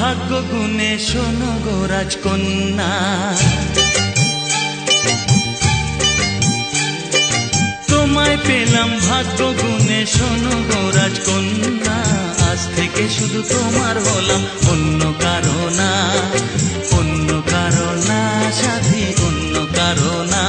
ভাগ্য গুণে শোনো গো রাজকন্যা, তোমায় পেলাম ভাগ্য গুণে শোনো গো রাজকন্যা। আজ থেকে শুধু তোমার হলাম, অন্য কারো না, অন্য কারো না সাথী, অন্য কারো না।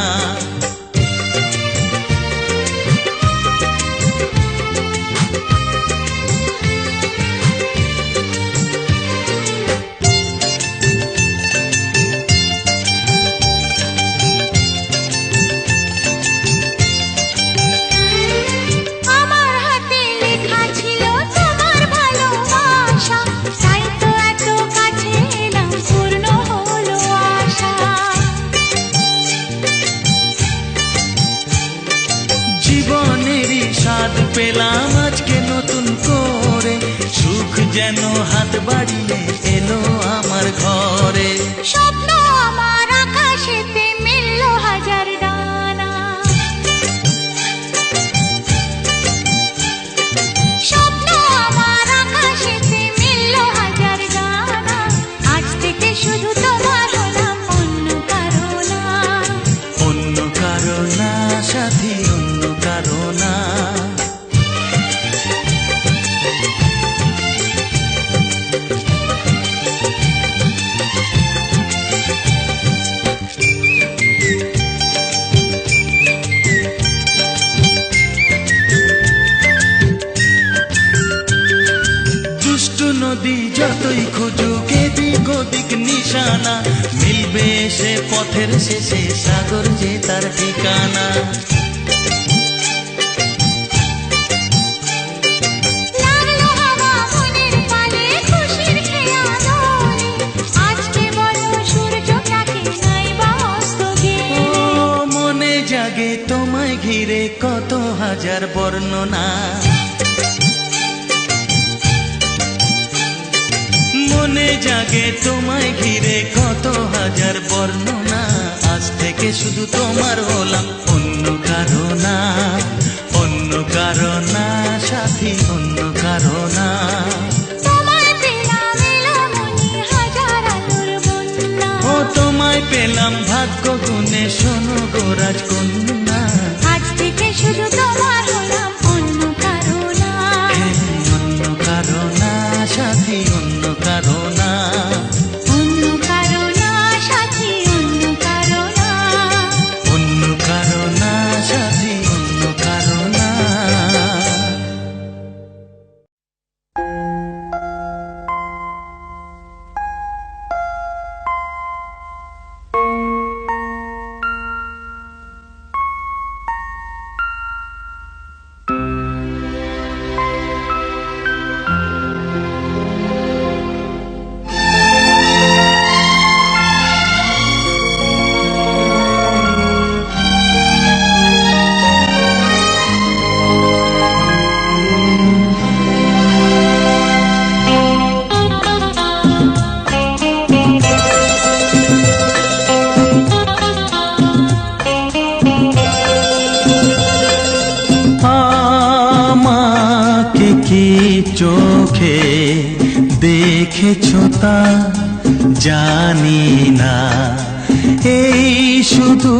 স্বাদ পেলাম আজকে নতুন করে, সুখ যেন হাত বাড়িয়ে এলো আমার ঘরে। স্বপ্ন আমার আকাশেতে মিলল হাজার ডানা, স্বপ্ন আমার আকাশেতে মিলল হাজার ডানা। আজ থেকে শুধু তোমার হলাম, অন্য কারো না, অন্য কারো না সাথী, অন্য কারো না। নদী যতই খুঁজুক এদিক ওদিক নিশানা, মিলবে সে পথের শেষে সাগর যে তার ঠিকানা। মনে জাগে তোমায় ঘিরে কত হাজার বর্ণনা, মনে জাগে তোমায় ঘিরে কত হাজার বর্ণনা। আজ থেকে শুধু তোমার হলাম, অন্য কারো না, অন্য কারো না সাথী, অন্য কারো না। ও তোমায় পেলাম ভাগ্য গুণে শোনো গো রাজকন্যা। আজ থেকে শুধু তোমার হলাম, অন্য কারো না, অন্য কারো না সাথী, অন্য কারো না, অন্য কারো না সাথী, অন্য কারো না, অন্য কারো না সাথী, অন্য কারো না। চোখে দেখেছো তা জানি না, এই শুধু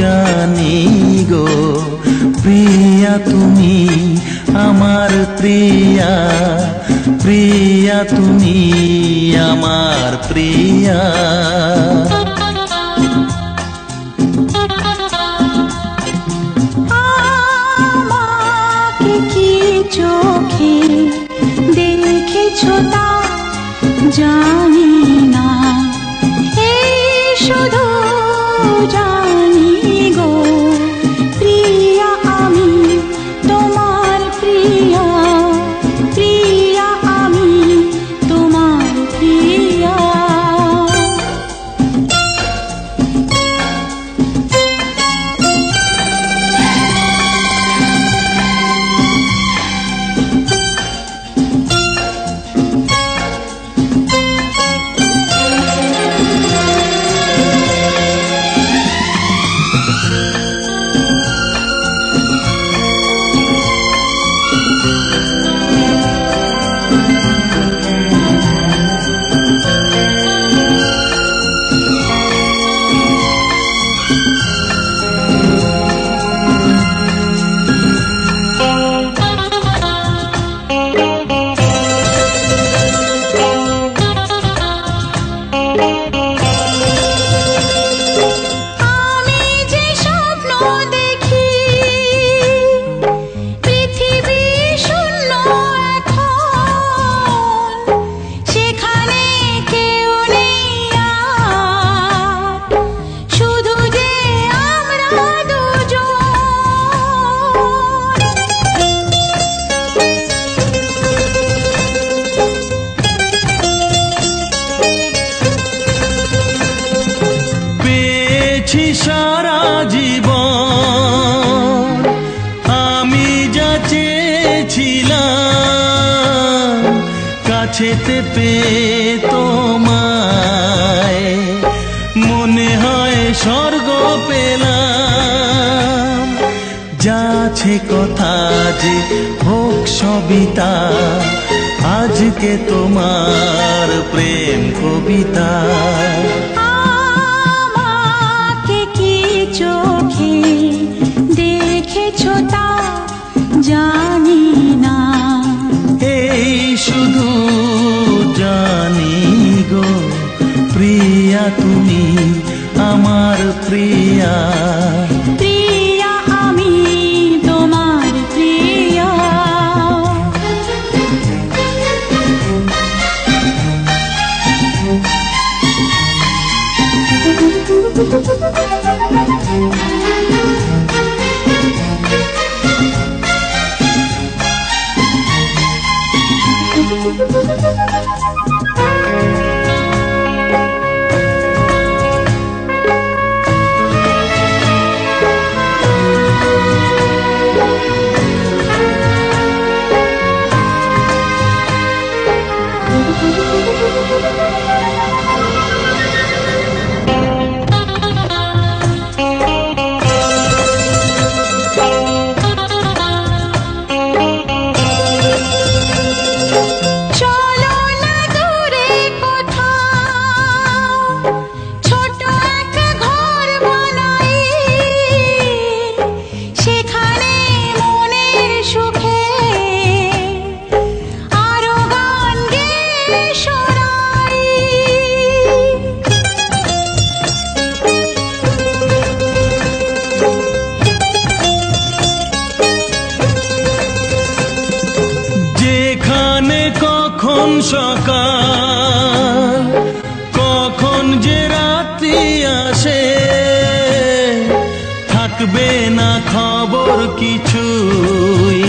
জানি গো প্রিয়া তুমি আমার প্রিয়া, প্রিয়া তুমি আমার প্রিয়া। চোখে দেখেছো তা জানি না, এই শুধু জানি গো প্রিয়া আমি তোমার প্রিয়া, প্রিয়া আমি তোমার প্রিয়া। পেয়েছি সারা জীবন, আমি যা চেয়েছিলাম কাছেতে পেয়ে তোমায় মনে হয় স্বর্গ পেলাম। যাচ্ছে কথা যে হোক সবিতা, আজকে তোমার প্রেম কবিতা। আমাকে কি চোখে দেখেছো তা জানি না, এই শুধু জানি গো প্রিয়া তুমি আমার প্রিয়া। প্রিয়া আমি তোমার প্রিয়া। কখন সকাল কখন যে রাত্রি আসে, থাকবে না খবর কিছুই,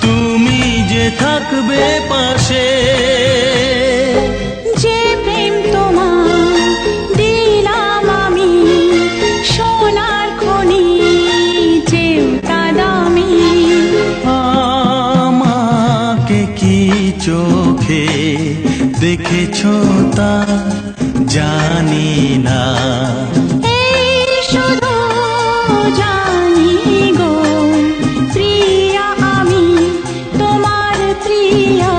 তুমি যে থাকবে পাশে। যে প্রেম তোমার দিলাম আমি সোনার খনি চেয়েও তা দামি। আমাকে কি চোখে দেখেছো তা জানি না, এই শুধু জানি গো প্রিয়া আমি তোমার প্রিয়া।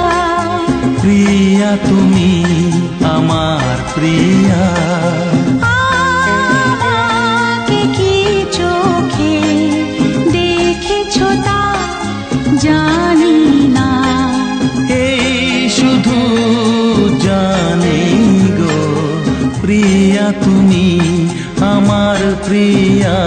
প্রিয়া তুমি আমার প্রিয়া। আমাকে কি চোখে দেখেছো তা জানি না, এই শুধু জানি গো প্রিয়া তুমি আমার প্রিয়া।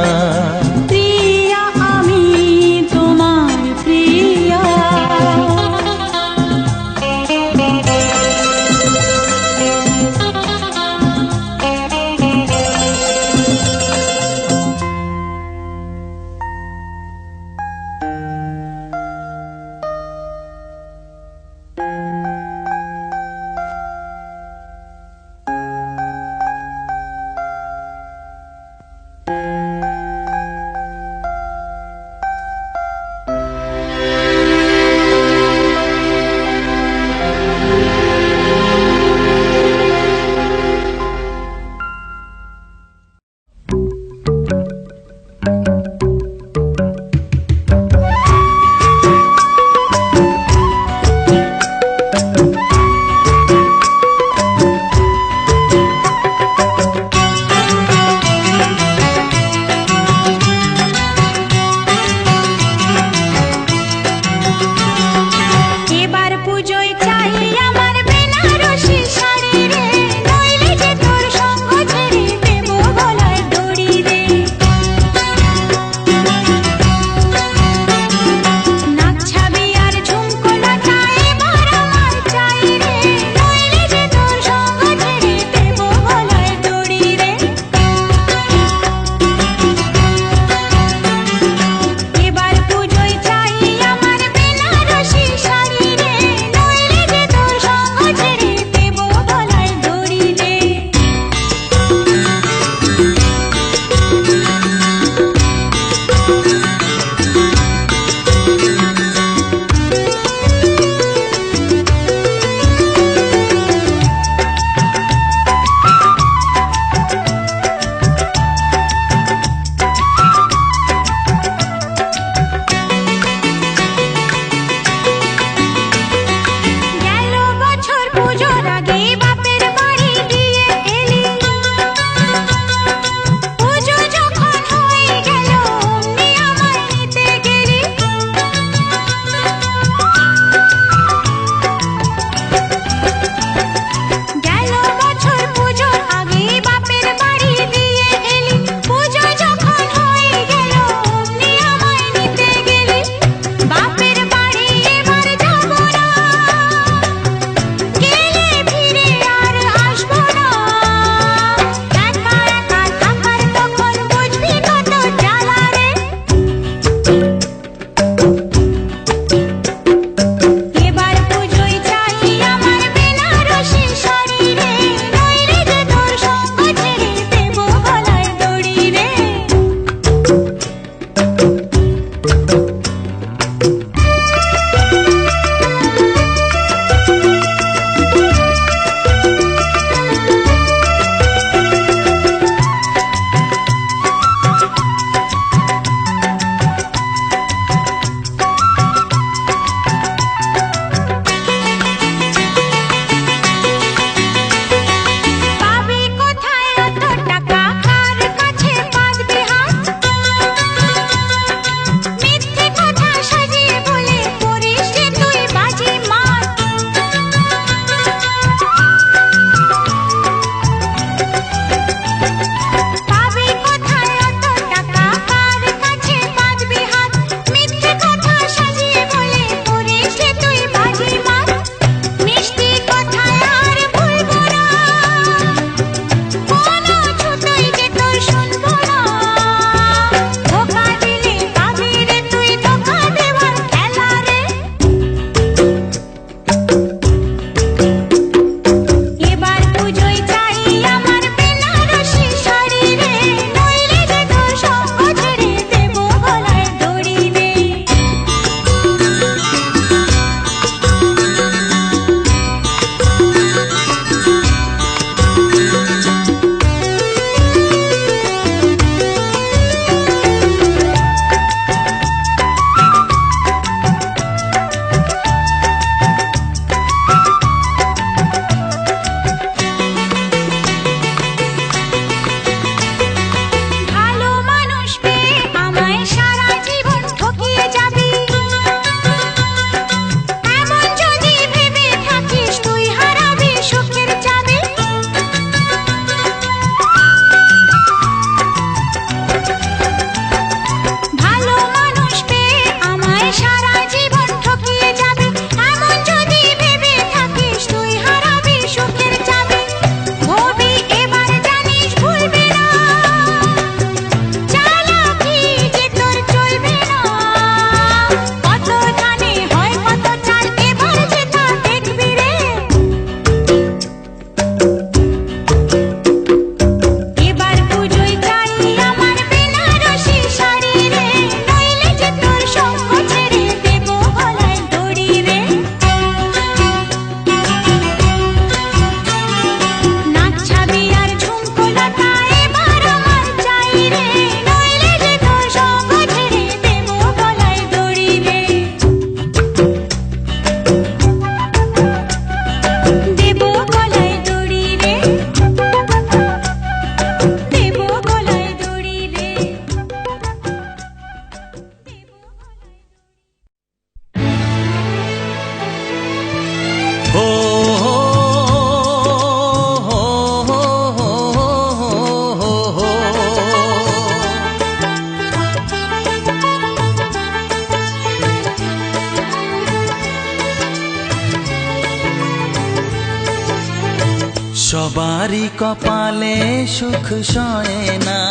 সবারই কপালে সুখ সয় না,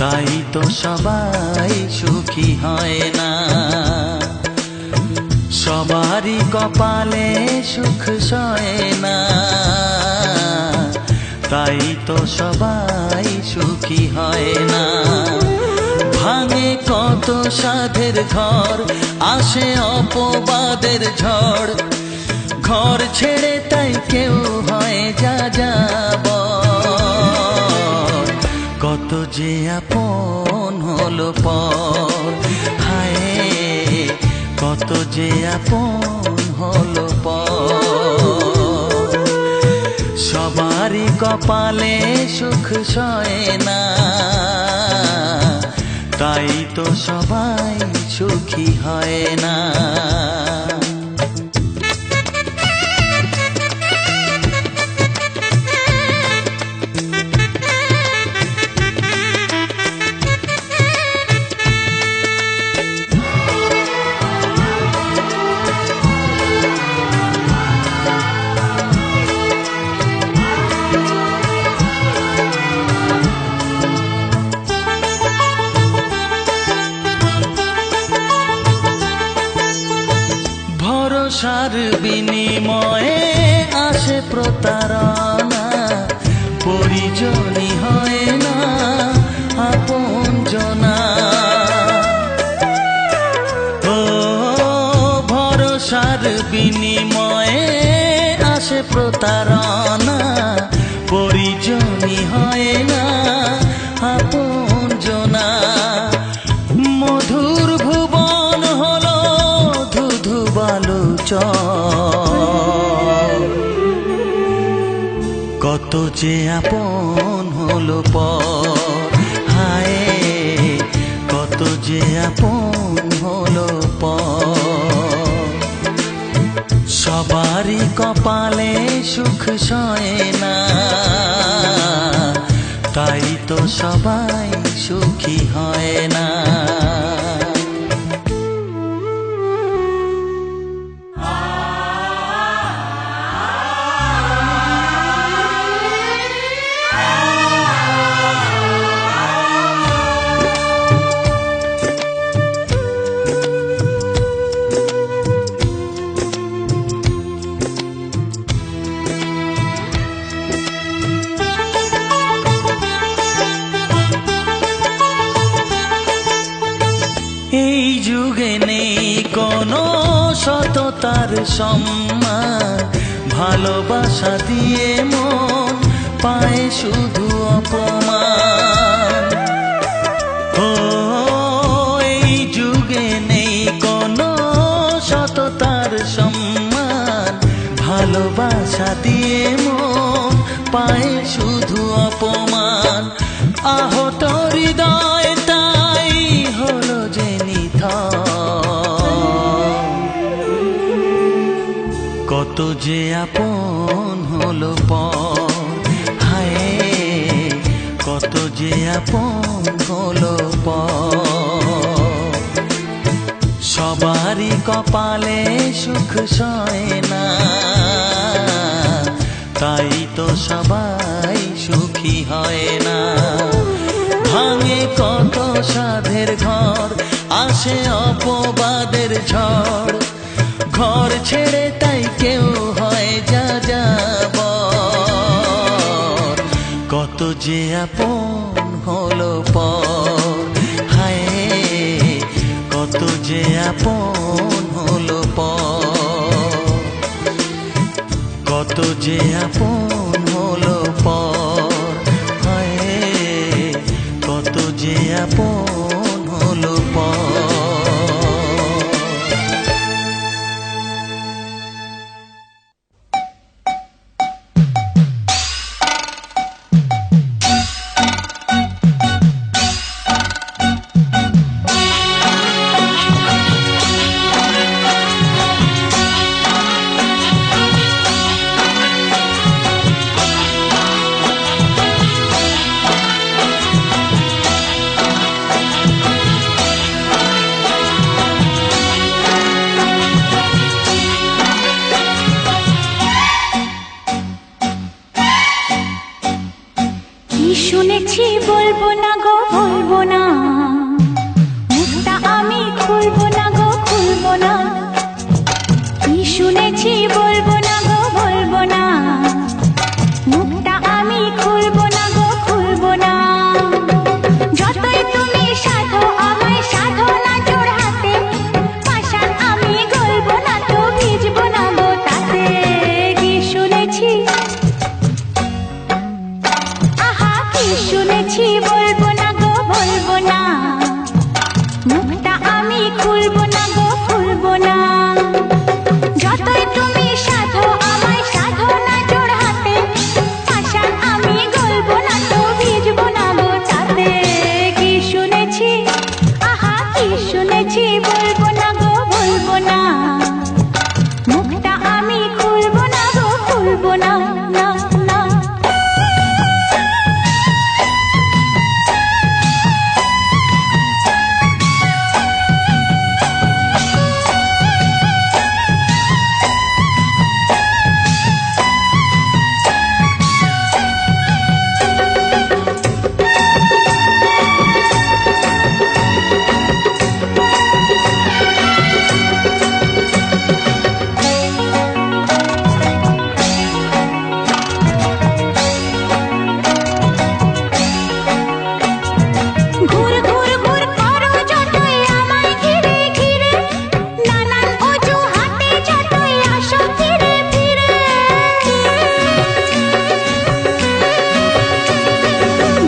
তাই তো সবাই সুখী হয় না। সবারই কপালে সুখ সয় না, তাই তো সবাই সুখী হয় না। ভাঙে কত সাধের ঘর, আসে অপবাদের ঝড়, ঘর ছেড়ে তাই কেউ হয় যা যাব। কত যে আপন হলো পর, হায় কত যে আপন হলো পর। সবারই কপালে সুখ সয় না, তাই তো সবাই সুখী হয় না। ভরসার বিনিময়ে আসে প্রতারণা, পরিজনই হয় না আপনজনা। ও ভরসার বিনিময়ে আসে প্রতারণা, পরিজনই হয় না আপনজনা। মধুর ভুবন হলো ধুধু বালুচর, কত যে আপন হলো পর, হায় কত যে আপন হলো পর। সবারই কপালে সুখ সয় না, তাই তো সবাই সুখী হয় না। এই যুগে নেই কোনো সততার সম্মান, ভালোবাসা দিয়ে মন পায় শুধু অপমান। ও এই যুগে নেই কোনো সততার সম্মান, ভালোবাসা দিয়ে মন পায় শুধু অপমান। আহত হৃদয় তাই হলো যে নিথর, কত যে আপন হলো পর, হায় কত যে আপন হলো পর। সবারই কপালে সুখ সয় না, তাই তো সবাই সুখী হয় না। ভাঙে কত সাধের ঘর, আসে অপবাদের ঝড়, ঘর ছেড়ে তাই কেউ হয় যা যাব। কত যে আপন হলো পর, হায় কত যে আপন হলো পর। কত যে আপন হলো পর, হায় কত যে আপন হলো পর। বলবো না গো বলবো না, মুখটা আমি খুলবো না গো খুলবো না। কি শুনেছি বলবো না গো বলবো না, মুখটা আমি খুলবো না গো খুলবো না। যতই তুমি সাধো আমায় সাধো না জোড় হাতে, পাষাণ আমি গলবো না তো ভিজবো না গো তাতে। কি শুনেছি আহা কি শুনেছি বলবো না গো বলবো না, মুখটা আমি খুলবো না গো খুলবো না। যতই তুমি সাধো আমায় সাধো না জোড় হাতে, পাষাণ আমি গলবো না তো ভিজবো না গো তাতে। কি শুনেছি আহা কি শুনেছি বলবো না গো বলবো না, মুখটা আমি খুলবো না গো খুলবো না না না। ঘুর ঘুর ঘুর করো যতই আমায় ঘিরে ঘিরে, নানান অজুহাতে যতই আসো ফিরে ফিরে।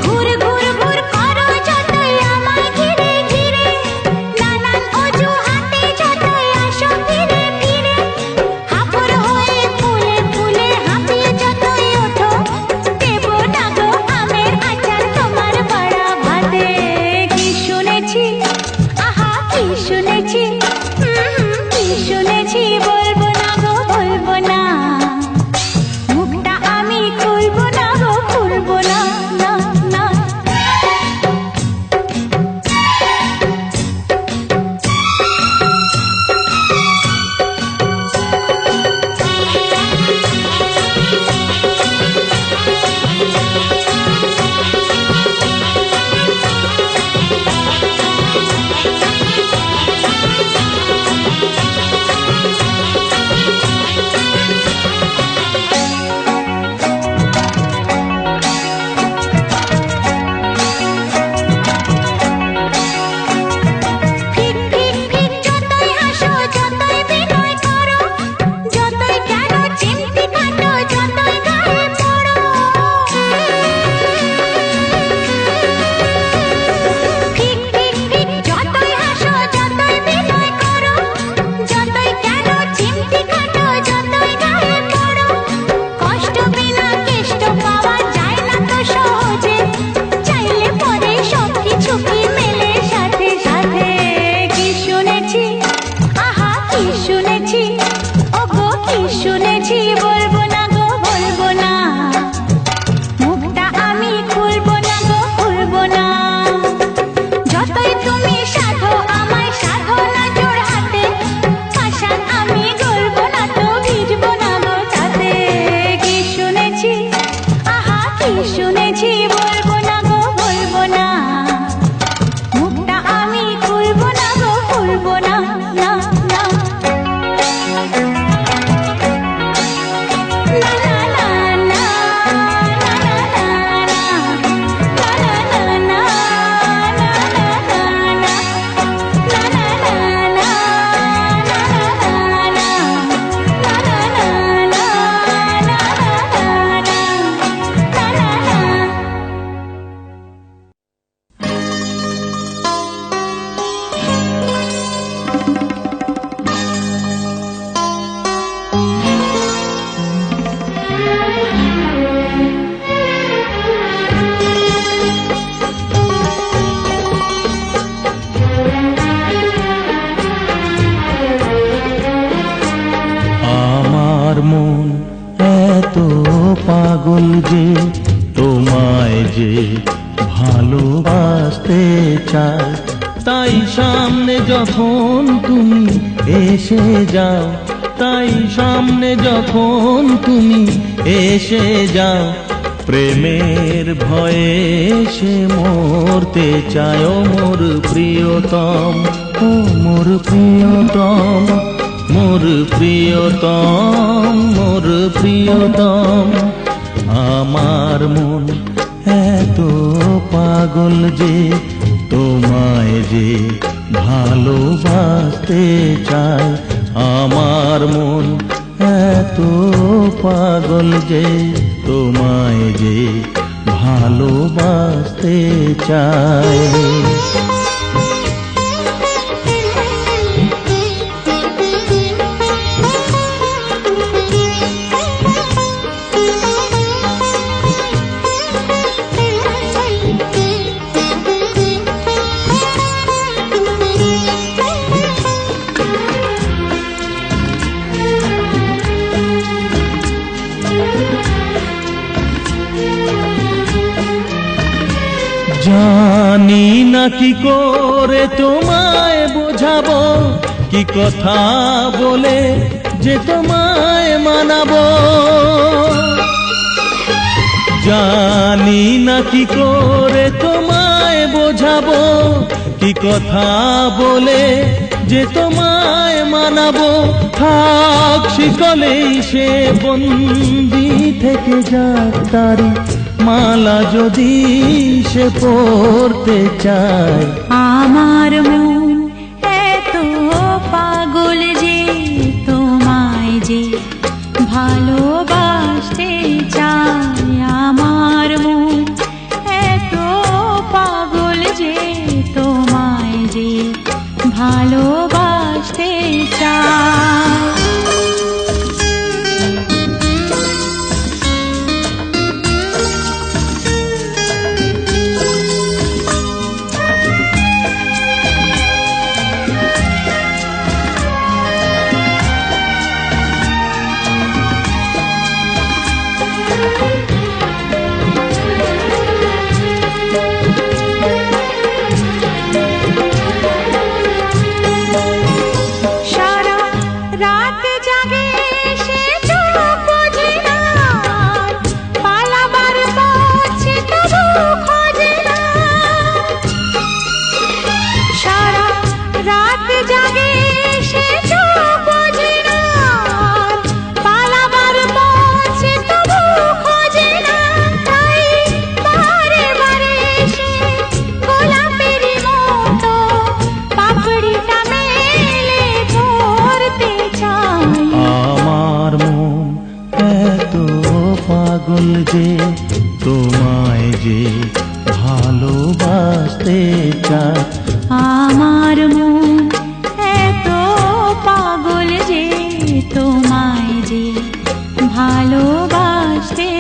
ঘুর ঘুর ঘুর করো যতই আমায় ঘিরে ঘিরে, নানান অজুহাতে যতই আসো ফিরে ফিরে। হাফুর হয়ে ফুলে ফুলে হাঁপিয়ে যতই ওঠো, দেবো না গো আমের আচার তোমার পাড়া ভাতে। কি শুনেছি আহা কি শুনেছি কি শুনেছি বলবো না গো বলবো না, মুখটা আমি খুলবো না গো খুলবো না না না। ফিক ফিক ফিক যতই হাসো যতই বিনয় করো, যতই কেন চিমটি কাটো যতই গায়ে পড়ো। ফিক ফিক ফিক যতই হাসো যতই বিনয় করো, যতই কেন চিমটি কাটো যতই গায়ে পড়ো। কষ্ট বিনা কেষ্ট পাওয়া যায় না তো সহজে, চাইলে পরে সব কিছু কি মেলে সাথে সাথে। কি শুনেছি আহা কি শুনেছি ওগো কি শুনেছি বলবো না গো বলবো না, মুখটা আমি খুলবো না গো খুলবো না। যতই তুমি সাধো আমায় সাধো না জোড় হাতে, পাষাণ আমি গলবো না তো ভিজবো না গো তাতে। কি শুনেছি আহা কি শুনেছি বলবো না গো বলবো না, মুখটা আমি খুলবো না গো খুলবো না না না। পাগল যে তোমায় যে ভালোবাসতে চায়, তাই সামনে যখন তুমি এসে যাও, তাই সামনে যখন তুমি এসে যাও, প্রেমের ভয়ে সে মরতে চায় ও মোর প্রিয়তম, ও মোর প্রিয়তম, মোর প্রিয়তম, মোর প্রিয়তম। আমার মন এত পাগল যে তোমায় যে ভালোবাসতে চায়। আমার মন এত পাগল যে তোমায় যে ভালোবাসতে চায়। জানি না কি করে তোমায় বোঝাবো, কি কথা বলে যে তোমায় মানাবো। জানি না কি করে তোমায় বোঝাবো, কি কথা বলে যে তোমায় মানাবো। থাক শিকলেই সে বন্দি থেকে যাক তারি মালা যদি সে পড়তে চায়। আমার মন এত পাগল যে তোমায় যে ভালোবাসতে চায়। আমার মন এত পাগল যে তোমায় যে ভালোবাসতে চায়। পাগল যে তোমায় যে ভালোবাসতে চায়। আমার মন এত পাগল যে তোমায় যে ভালোবাসতে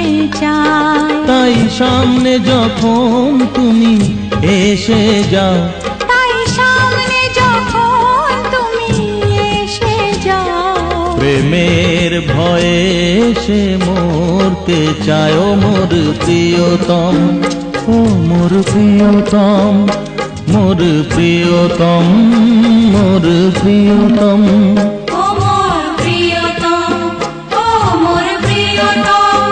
চায়। তাই সামনে যখন তুমি এসে যাও, তাই সামনে যখন তুমি এসে যাও, প্রেমের ভয়ে সে মরতে চায় ও মোর প্রিয়তম, ও মোর প্রিয়তম, মোর প্রিয়তম, মোর প্রিয়তম। ও মোর প্রিয়তম, ও মোর প্রিয়তম,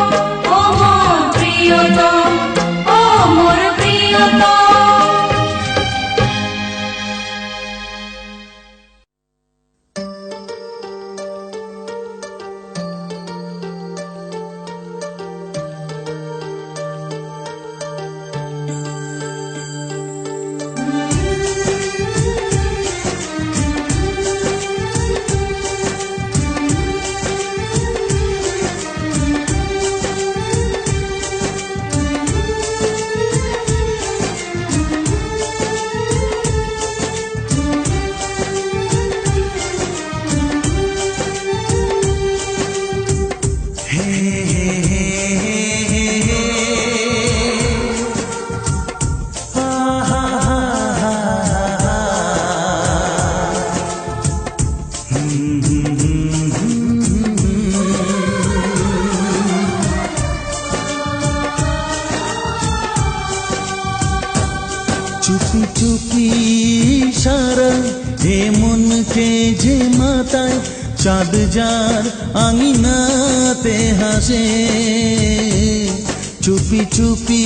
ও মোর প্রিয়তম, ও মোর প্রিয়তম। চুপি চুপি সারা এ মনকে যে মাতায়, চাঁদ যার আঙিনাতে হাসে। চুপি চুপি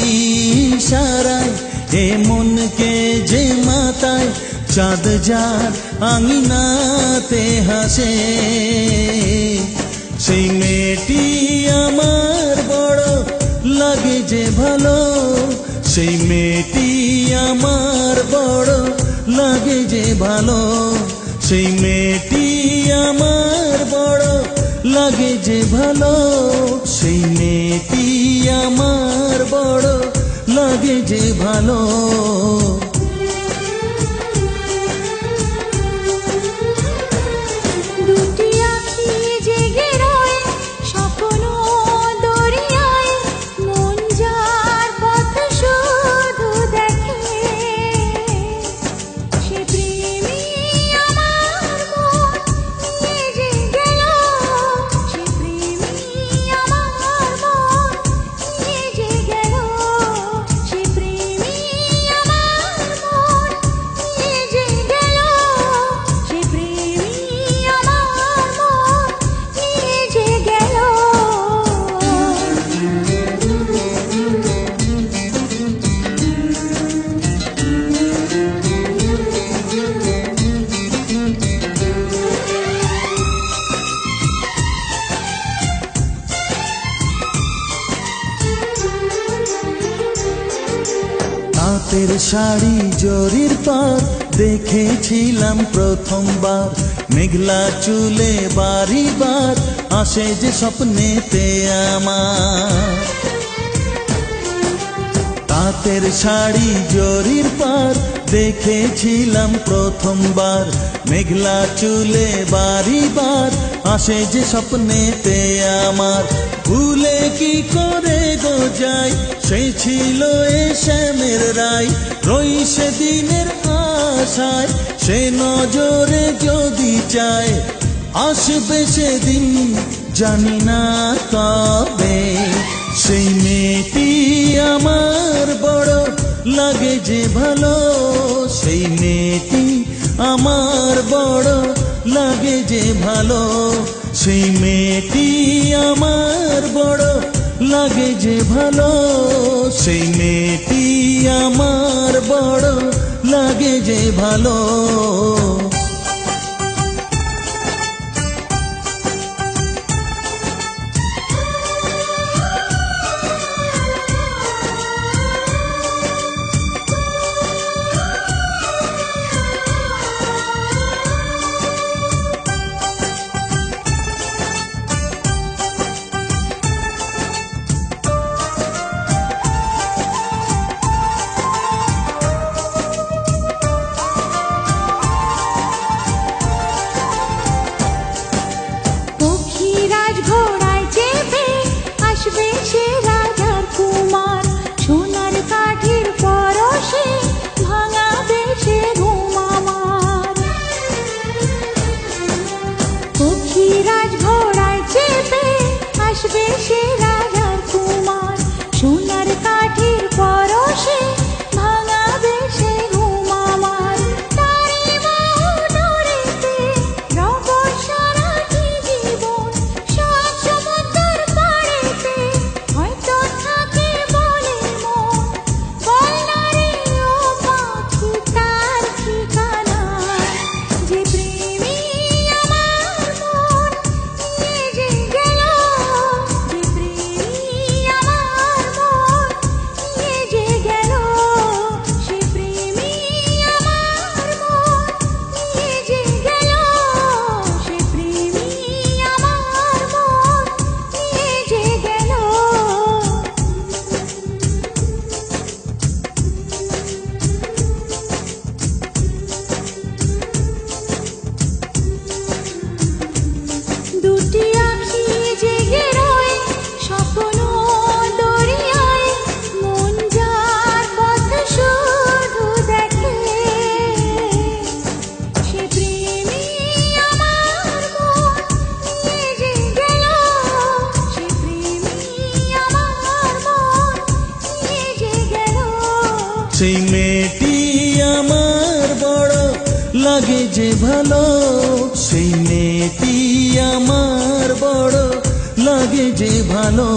ইশারায় এ মনকে যে মাতায় চাঁদ যার আঙিনাতে হাসে সেই মেয়েটি আমার বড় লাগে যে ভালো সেই মেয়েটি আমার বড় লাগে যে ভালো সেই মেয়েটি আমার বড় লাগে যে ভালো সেই মেয়েটি আমার বড় লাগে যে ভালো দুটি আঁখি জেগে রয় স্বপ্ন দরিয়ায় মন যার পথ শুধু দেখে সে প্রেমী আমার মন নিয়ে যে গেল সে প্রেমী আমার মন নিয়ে যে গেল সে প্রেমী আমার মন নিয়ে যে গেল সে প্রেমী আমার মন নিয়ে যে গেল তাঁতের শাড়ি জরির পার দেখেছিলাম প্রথমবার মেঘলা চুলে বাড়ি বার আসে যে স্বপ্নেতে আমার তাঁতের শাড়ি জরির পার দেখেছিলাম প্রথমবার মেঘলা চুলে বাড়ি বার আসে যে স্বপ্নেতে আমার ভুলে কি করে গো যাই সে ছিল এ শ্যামের রায় রই সেদিনের আশায় সে নজরে যদি চায় আসবে সেদিন জানি না কবে সেই মেয়েটি আমার বড় লাগে যে ভালো সেই মেয়েটি আমার বড় লাগে যে ভালো সেই মেয়েটি আমার বড় লাগে যে ভালো সেই মেয়েটি আমার বড় লাগে যে ভালো পক্ষীরাজ ঘোড়ায় চেপে আসবে সে রাজার কুমার সোনার কাঠির পরশে ভাঙাবে সে ঘুম আমার পক্ষীরাজ ঘোড়ায় চেপে আসবে সে রাজার কুমার সোনার কাঠির পরশে ভাঙাবে সে ঘুম আমার তারে বাহু ডোরেতে রব সারাটি জীবন সব সমুদ্রের পাড়েতে হয়তো থাকে বলে মন বল না রে ও পাখি তার ঠিকানা যে প্রেমী আমার মন নিয়ে যে গেল যে প্রেমী আমার মন নিয়ে যে গেল সে প্রেমী আমার মন নিয়ে যে গেল সে প্রেমী আমার মন নিয়ে যে গেল দুটি আঁখি জেগে রয় স্বপ্ন দরিয়ায় মন যার পথ শুধু দেখে সে প্রেমী আমার মন নিয়ে যে গেল সে প্রেমী আমার মন নিয়ে যে গেল সেই মেয়েটি আমার বড় লাগে যে ভালো সেই মেয়েটি আমার বড় লাগে যে ভালো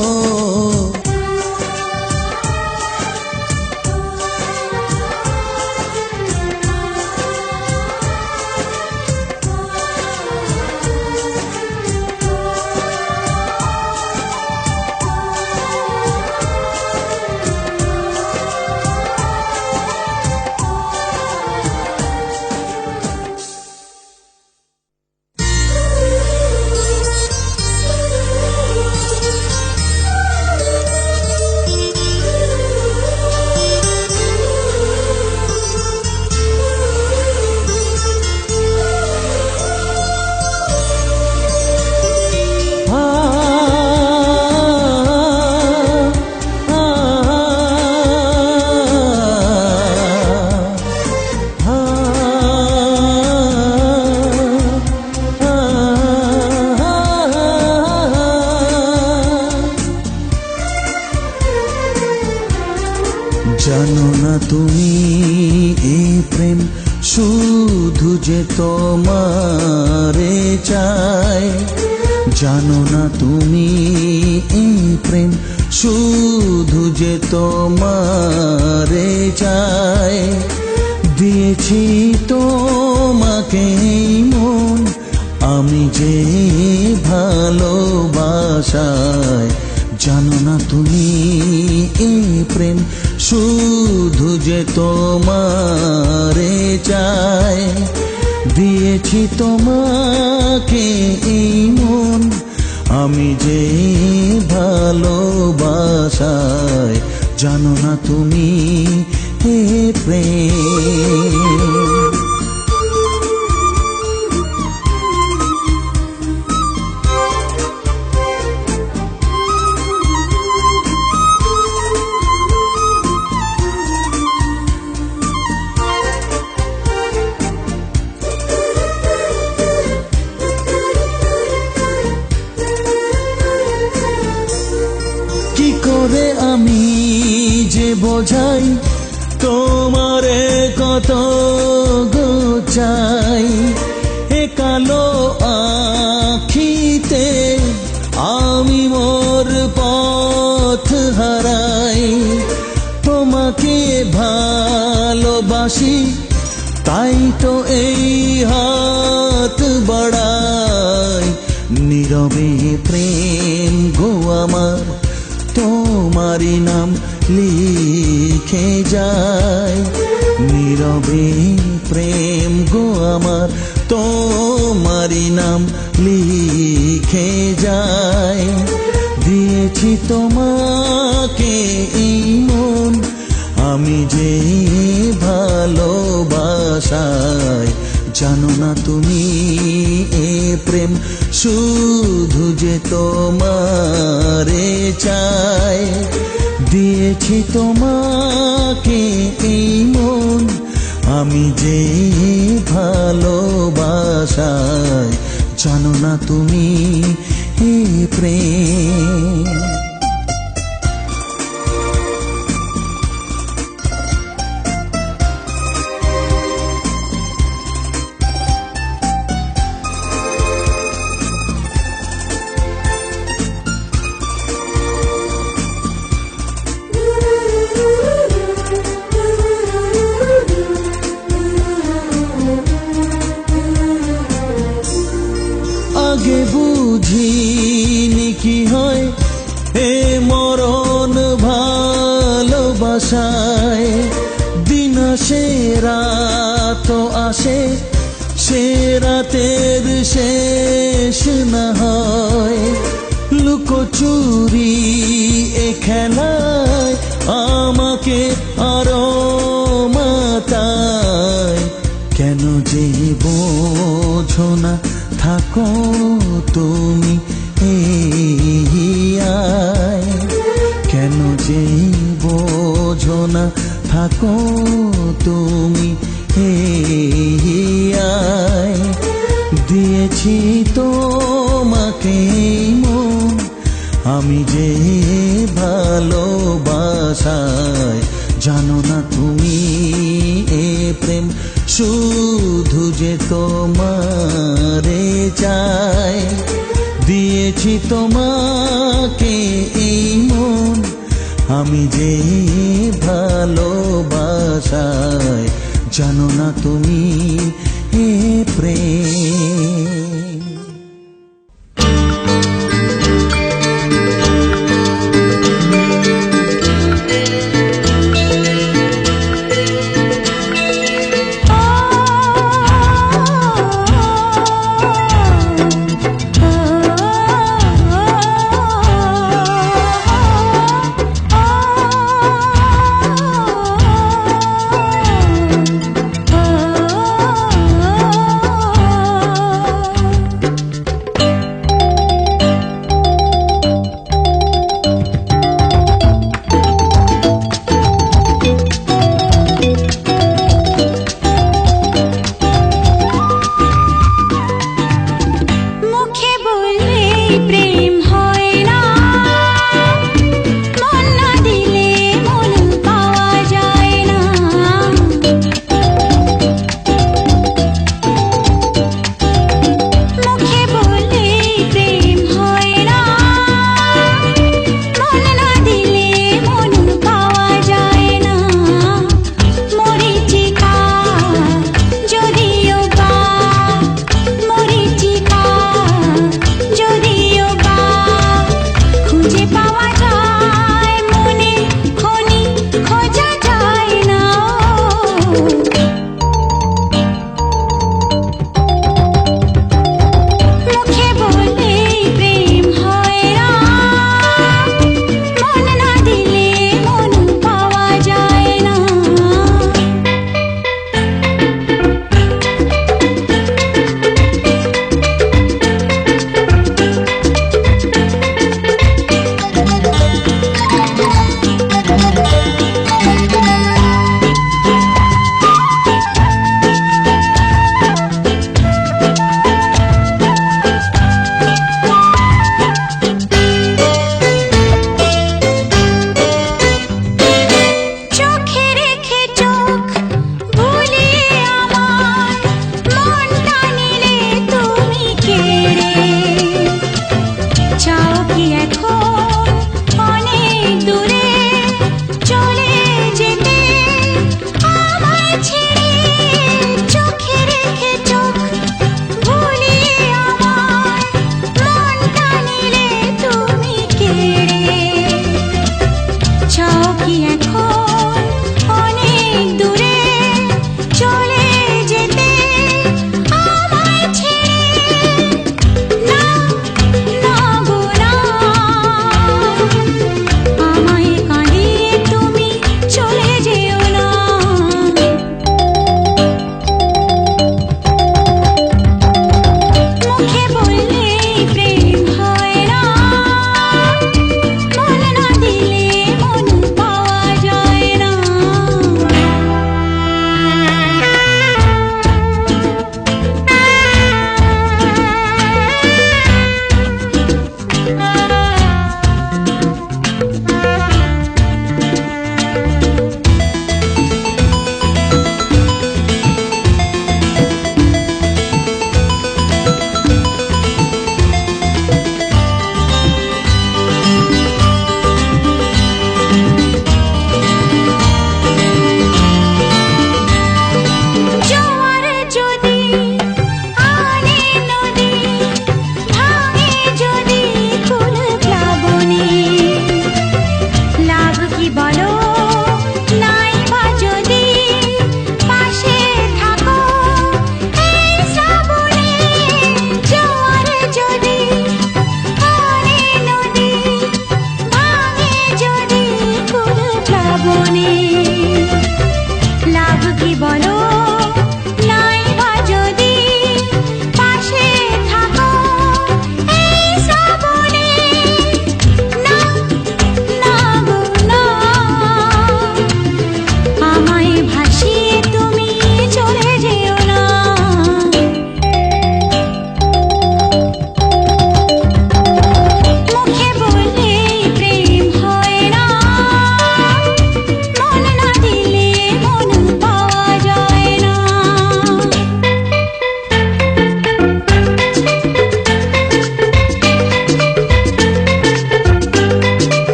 শুধু যে তোমারে চাই। জানো না তুমি এই প্রেম শুধু যে তোমারে চাই। দিয়েছি তোমাকে মন আমি যে ভালোবাসায়। জানো না তুমি এই প্রেম শুধু যে তোমারে চাই। দিয়েছি তোমাকে এই মন আমি যে ভালোবাসায়। জানো না তুমি এই প্রেম। কি করে আমি যে বোঝাই তোমারে কত গোচাই। এ কালো আখিতে আমি মোর পথ হারাই। তোমাকে ভালোবাসি তাই তো এই হাত বাড়াই। নীরবে প্রেম গো আমার তোমারি নাম লিখে যায়। নীরবে প্রেম গো আমার তোমারি নাম লিখে যায়। দিয়েছি তোমাকে এই মন আমি যে ভালোবাসায়। জানো না তুমি এ প্রেম শুধু যে তোমারে চাই। দিয়েছি তোমাকে এই মন আমি যে ভালোবাসায়। জানো না তুমি এ প্রেম। আগে বুঝিনি কি হয় এ মরণ ভালোবাসায়। দিন আসে রাত আসে সে রাতের শেষ না হয়। লুকোচুরি এ খেলায় আমাকে আরো মাতায়। কেন যে বোঝো না থাকো তুমি এই আয়। কেন যে বোঝো না থাকো তুমি এই আয়। দিয়েছি তোমাকে মন আমি যে ভালোবাসায়। জানো না তুমি এ প্রেম শুধু যে তোমারে চাই। দিয়েছি তোমাকে এই মন আমি যে ভালোবাসায়। জানো না তুমি এ প্রেম।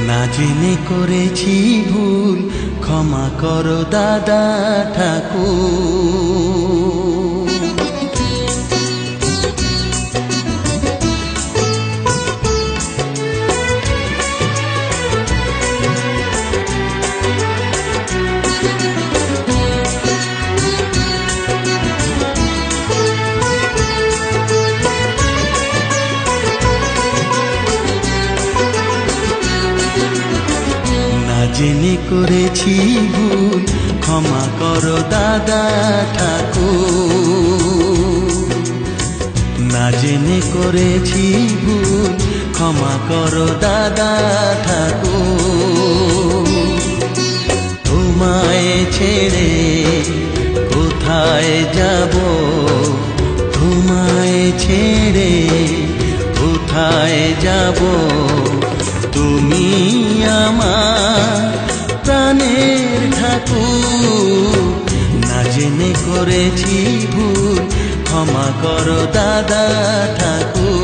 না জেনে করেছি ভুল, ক্ষমা করো দাদা ঠাকুর। জেনে করেছি ভুল, ক্ষমা করো দাদা ঠাকুর। না জেনে করেছি ভুল, ক্ষমা করো দাদা ঠাকুর। তোমায় ছেড়ে কোথায় যাব, তোমায় ছেড়ে কোথায় যাব, তুমি আমার প্রাণের ঠাকুর। না জেনে করেছি ভুল, ক্ষমা করো দাদা ঠাকুর।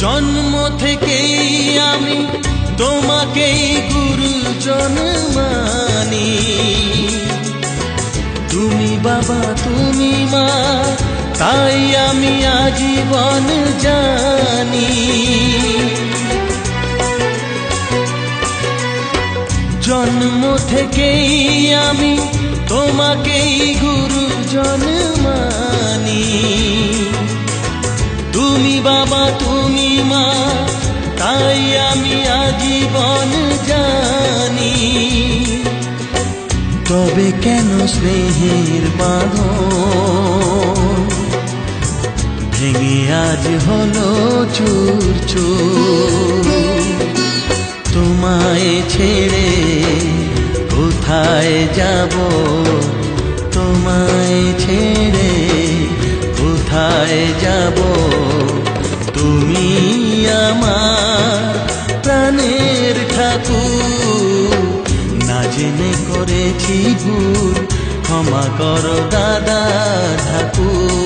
জন্ম থেকেই আমি তোমাকেই গুরুজন মানি, তুমি বাবা তুমি মা, তাই আমি আজীবন জানি। জন্ম থেকেই আমি তোমাকেই গুরুজন মানি, তুমি বাবা তুমি মা, তাই আমি আজীবন জানি। তবে কেন স্নেহের বাঁধন ভেঙে আজ হলো চুর চুর। তোমায় ছেড়ে কোথায় যাব, তোমায় ছেড়ে কোথায় যাব, তুমি আমার প্রাণের ঠাকুর। না জেনে করেছি ভুল, ক্ষমা করো দাদা ঠাকুর।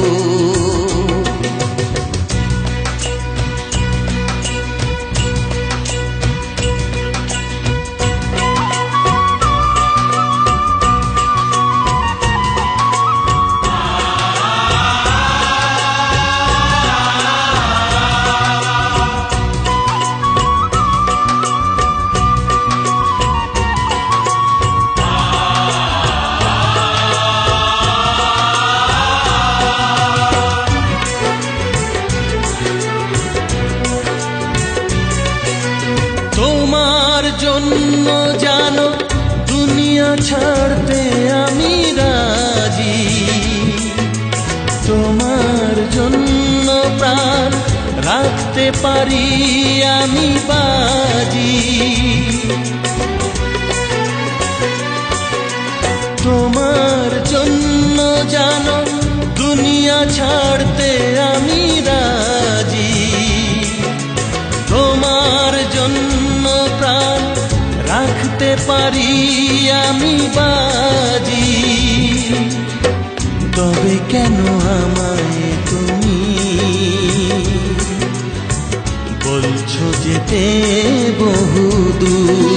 তোমার জন্য জানো দুনিয়া ছাড়তে আমি রাজি, তোমার জন্য প্রাণ রাখতে পারি আমি বাজি। তোমার জন্য জানো দুনিয়া ছাড়তে আমি রাজি, তোমার জন্য প্রাণ রাখতে পারি আমি বাজি। তবে কেন আমায় তুমি বলছো যেতে বহুদূর,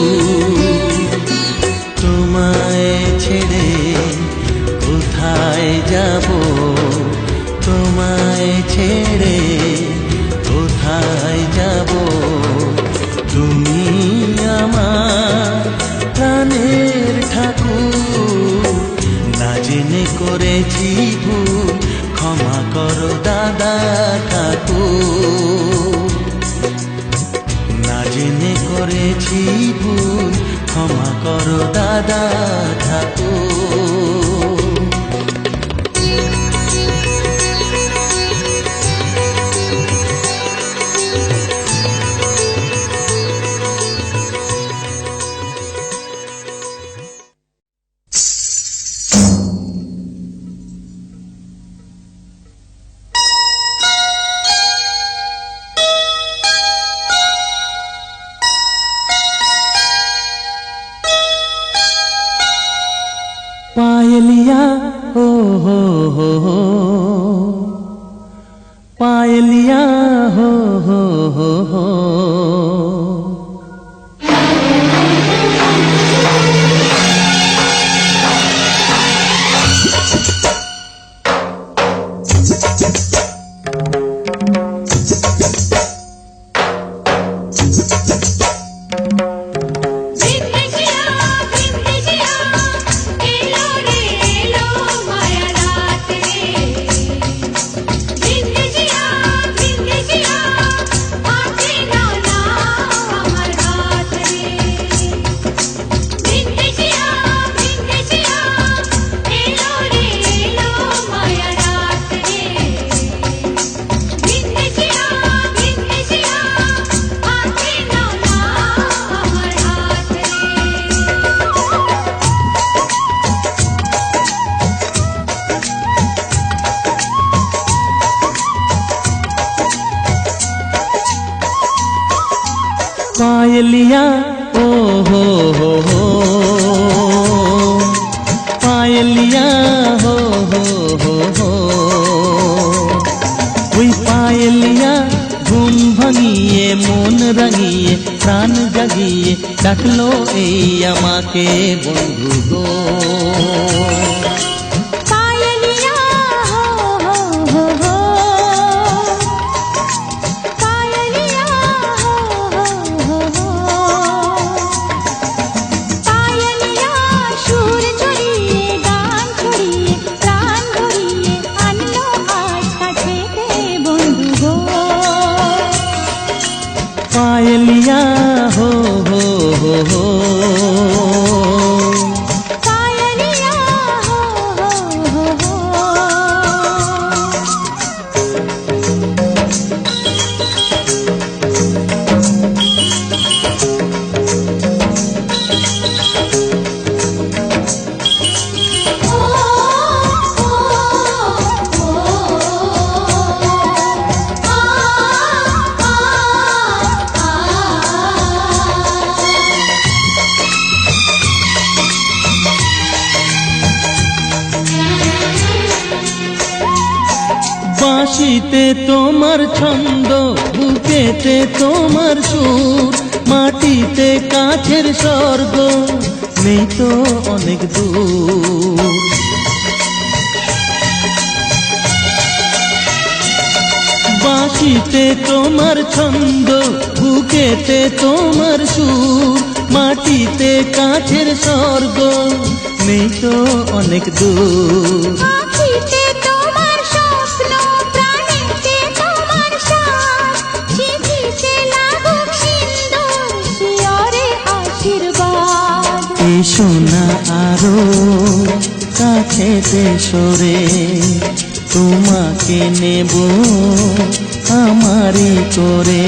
তোমায় ছেড়ে কোথায় যাব, তোমায় ছেড়ে কোথায় যাব, তুমি আমার প্রাণের ঠাকুর। না জেনে করেছি ভুল, ক্ষমা করো দাদা ঠাকুর। না জেনে করেছি ভুল, ক্ষমা করো দাদা থাকো। पायलिया हो हो, पायलिया हो हो। पायलिया ओ हो, पायलिया हो हो। ওই পায়েলিয়া ঘুম ভাঙিয়ে মন রাঙিয়ে প্রাণ জাগিয়ে ডাকলো এই আমাকে বন্ধু গো। पायलिया हो हो, पायलिया हो। বাঁশিতে তোমার ছন্দ, বুকেতে তোমার সুর, মাটিতে কাছের স্বর্গ, নেই তো অনেক দূর। বাঁশিতে তোমার ছন্দ, বুকেতে তোমার সুর, মাটিতে কাছের স্বর্গ, নেই তো অনেক দূর। সোনা আরো কাছেতে সরে, তোমাকে নেব আমারই করে।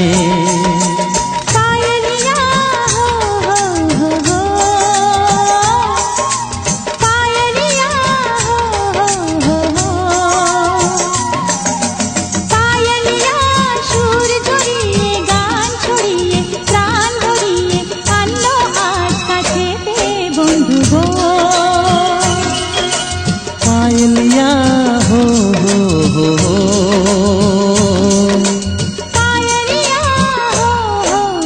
पायलिया हो हो, पायलिया हो।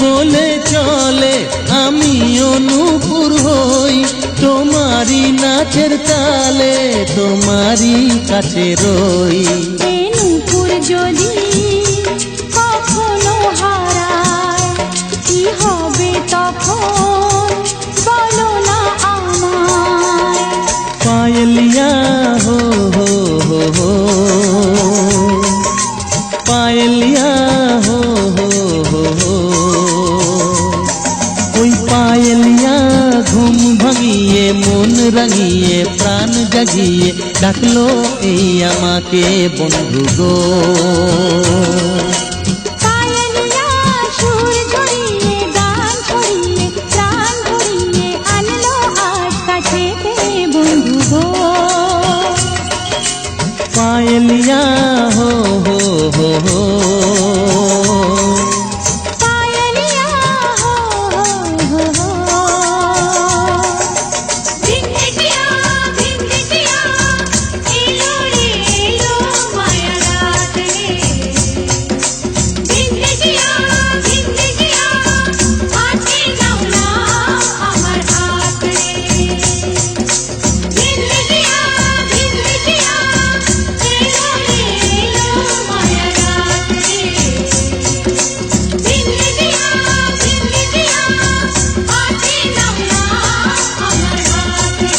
বলে চলে আমি অনুপুর হই, তোমারই নাচের তালে তোমারই কাছে রই। এ নূপুর যদি কখনো হারায় কি হবে তখন বলো না আমায়। পায়েলিয়া হো হো হো হো, পায়েলিয়া হো হো হো হো, ওই পায়েলিয়া ঘুম ভাঙিয়ে মন রাঙিয়ে প্রাণ জাগিয়ে ডাকলো এই আমাকে বন্ধু গো। পায়েলিয়া সুর জড়িয়ে গান ছড়িয়ে প্রাণ ভরিয়ে আনলো আজ কাছেতে বন্ধু গো। পায়েলিয়া হো হো হো হো, পায়েলিয়া হো হো হো হো। ভিন্ডিটিয়া ভিন্ডিটিয়া এলো রে এলো মায়া রাত রে। ভিন্ডিটিয়া ভিন্ডিটিয়া হাতে নাও না আমার হাত রে। ভিন্ডিটিয়া ভিন্ডিটিয়া এলো রে এলো মায়া রাত রে। ভিন্ডিটিয়া ভিন্ডিটিয়া হাতে নাও না আমার হাত রে।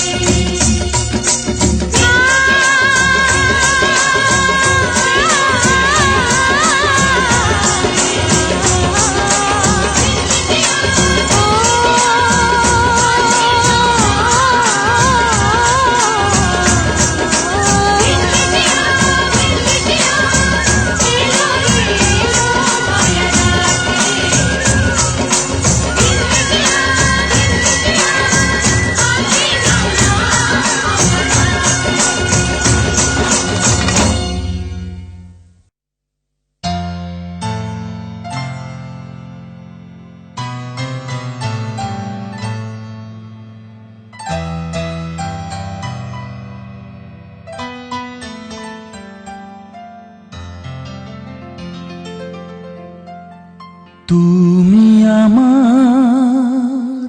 তুমি আমার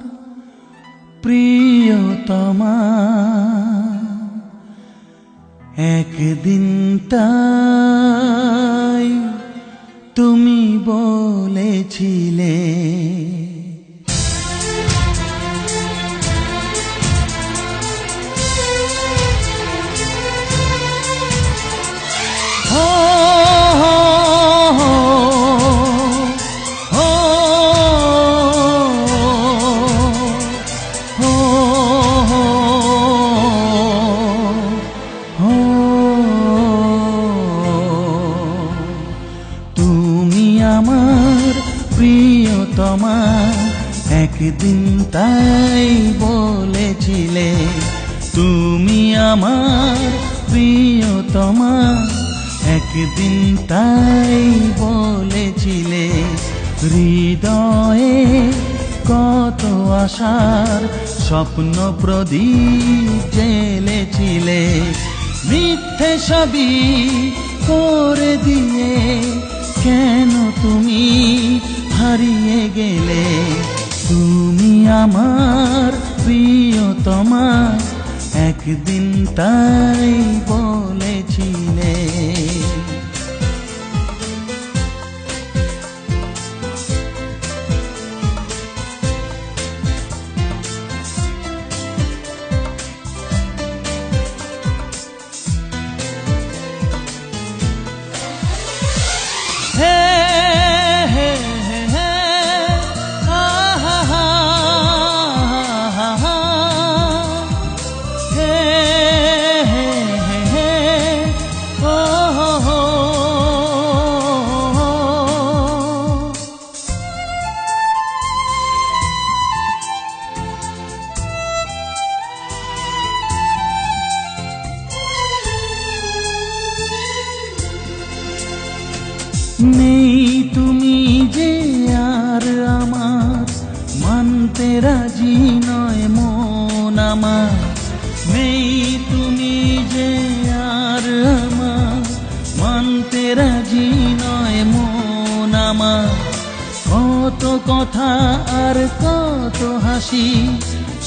প্রিয়তমা, একদিন তাই তুমি বলেছিলে হো হো হো হো হো হো, তুমি আমার প্রিয়তমা, একদিন তাই বলেছিলে। তুমি আমার প্রিয়তমা, একদিন তাই বলেছিলে। হৃদয়ে কত আশার স্বপ্ন প্রদীপ জেলেছিলে, মিথ্যে সবই করে দিয়ে কেন তুমি হারিয়ে গেলে। তুমি আমার প্রিয়তমা, একদিন তাই বলেছিলে। হে হে হে হে, আহা হা হা হা, হে হে হে হে, ও হো হো। নেই তুমি যে আর আমার, মানতে রাজি নয় মন আমার। নেই তুমি যে আর আমার, মানতে রাজি নয় মন আমার। কত কত কথা আর কত হাসি,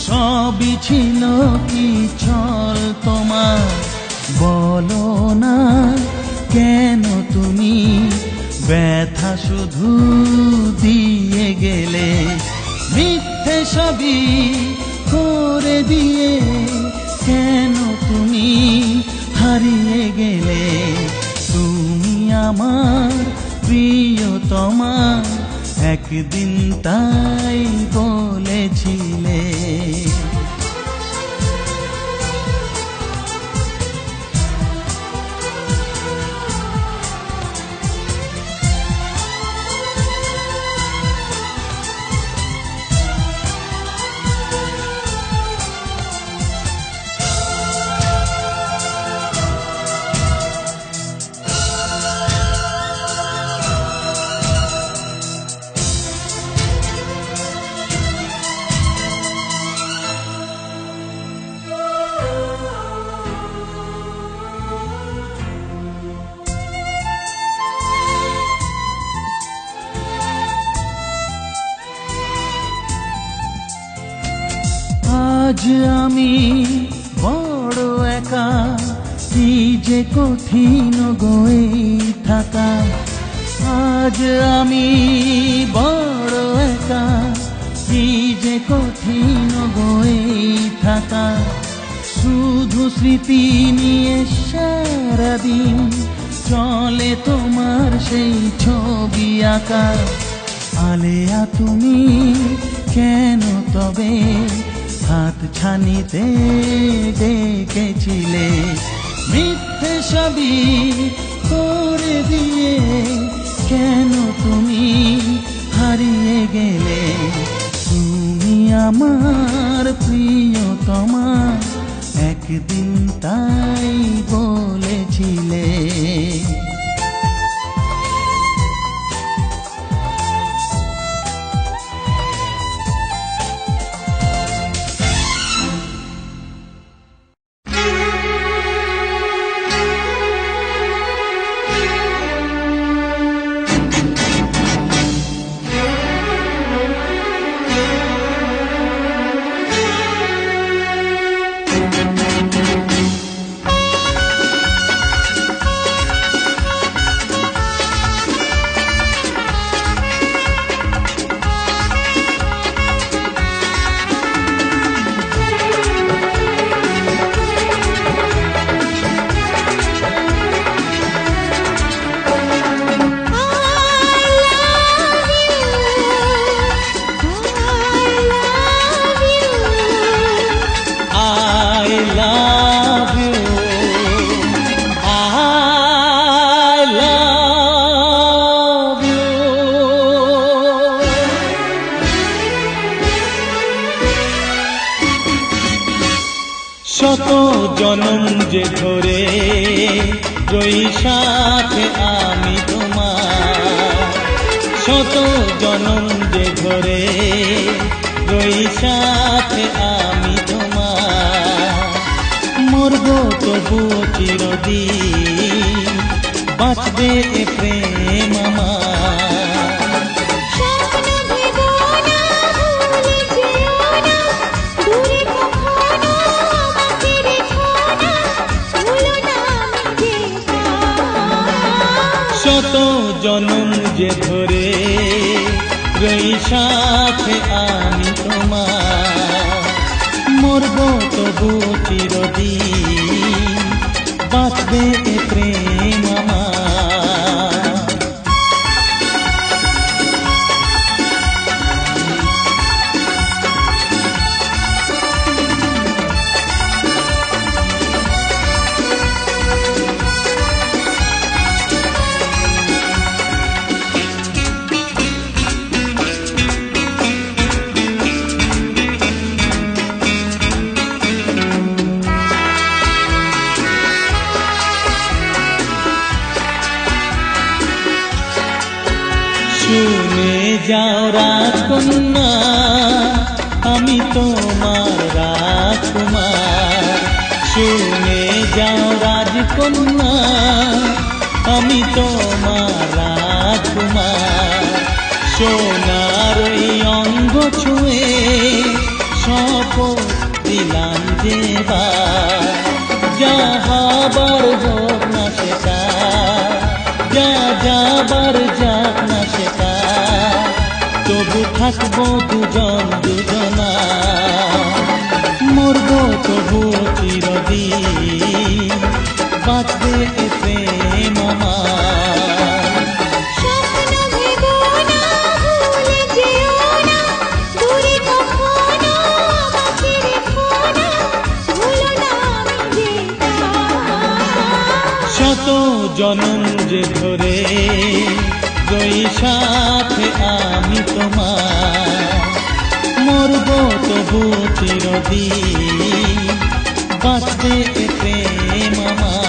সবই ছিল কি ছল তোমার। বলো না কেন তুমি ব্যথা শুধু দিয়ে গেলে, মিথ্যে সবই করে দিয়ে কেন তুমি হারিয়ে গেলে। তুমি আমার প্রিয়তমা, একদিন তাই বলেছিলে। আজ আমি বড় একা, কি যে কঠিন গো এই থাকা। আজ আমি বড় একা, কি যে কঠিন গো এই থাকা। শুধু স্মৃতি নিয়ে সারাদিন চলে তোমার সেই ছবি আঁকা। আলেয়া তুমি কেন তবে হাত ছানিতে ডেকেছিলে, মিথ্যে সবই করে দিয়ে কেন তুমি হারিয়ে গেলে। তুমি আমার প্রিয়তমা, একদিন তাই বলেছিলে। শত জনম যে ধরে রই সাথে আমি তোমার, শত জনম যে ধরে রই সাথে আমি তোমার। মরব তবু চিরদিন, বাঁচবে এ প্রেম আমার। শত জনম যে ধরে রই সাথে আমি তোমার। মরব তবু চিরদিন, বাঁচবে এ প্রেম আমার। শুনে যাও রাজকন্যা, আমি তোমার রাজকুমার। শুনে যাও রাজকন্যা, আমি তোমার রাজকুমার। সোনার ছুঁয়ে শপথ দিলাম যে যা হবার হোক না সেটা, যা যাবার যাক না সেটা, তবু থাকবো দুজন দুজনা, মরবো তবু চিরদিন, বাঁচবে এ প্রেম আমার। স্বপ্ন ভেবো না, ভুলে যেও না, দূরে কখনো আমাকে রেখো না, ভুলো না আমি যেটা। শত জনম যে ধরে রই সাথে আমি তোমার, মরবো তবু চিরদিন, বাঁচবে এ প্রেম আমার।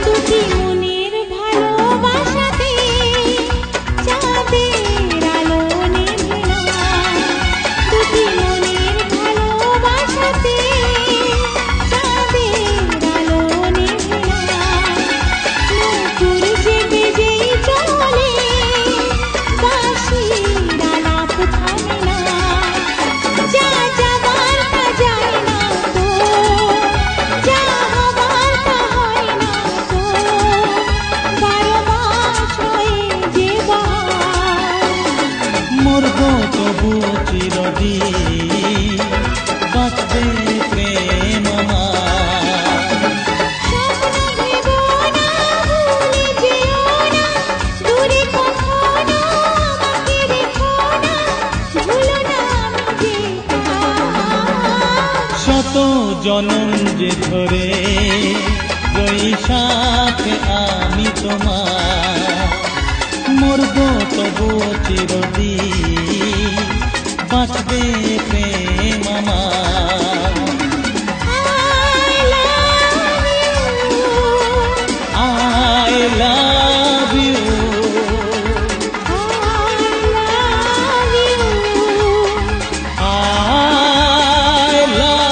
দুটি মনের ভালোবাসাতে চাঁদের আলো নেভে না, দুটি মনের ভালোবাসাতে চাঁদের আলো নেভে না, নূপুর জেগে যেই চলে বাঁশির আলাপ থামে না, যা যাবার তা যায় না তো, যা হবার তা হয় না তো, 12 মাস হয়ে যে বাহার। মরবো তবু চিরদিন, বাঁচবে প্রেম আমার। স্বপ্ন ভেবো না, ভুলে যেও না, দূরে কখনো আমাকে রেখো না, ভুলো না আমি যেটা। শত জনম যে ধরে রই সাথে আমি তোমার, মরবো তবু চিরদিন, বাঁচবে প্রেম আমার। I love I love you, you, I love you. I love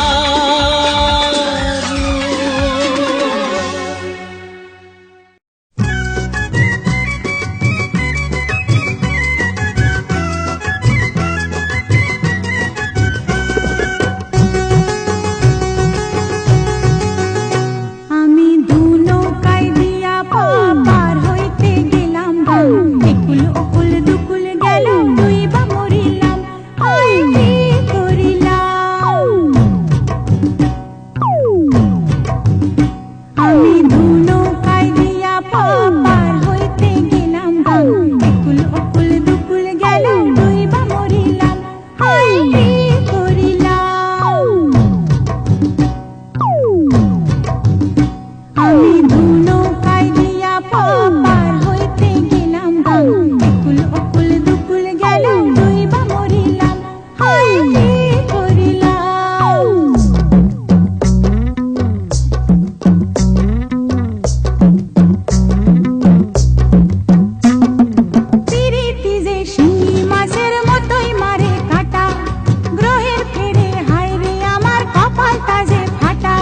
you. আমি দু নৌকায় দিয়া পার হইতে গেলাম, একুল ওকুল দুকুল গেল, দুই বা মরিলাম, আয় কি করিলাম। আমি দু নৌকায় দিয়া পার হইতে গেলাম, একুল ওকুল দুকুল গেল, দুই বা মরিলাম, আয় কি করিলাম। আমি দু নৌকায় দিয়া পার হইতে গেলাম, একুল ওকুল দুকুল গেল, দুই বা মরিলাম, হায় কি করিলাম। পিরিতি যে শিঙি মাছের মতোই মারে কাটা, গ্রহের ফেরে হায় রে আমার কপালটা যে ফাটা।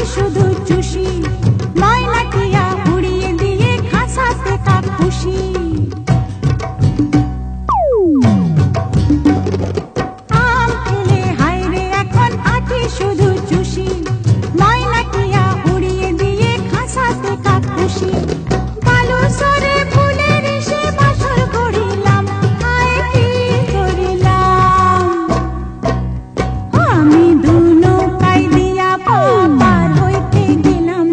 শুধু চুষি ময়নাটিয়া উড়িয়ে দিয়ে খাসাতে কাকুশি আম খেলে হায়রে এখন আঠি শুধু চুষি ময়নাটিয়া উড়িয়ে দিয়ে খাসাতে কাকুশি কালো সরে ফুলের এসে বাসর করিলাম হায় কি করিলাম আমি দু নৌকায় দিয়া পার হইতে গেলাম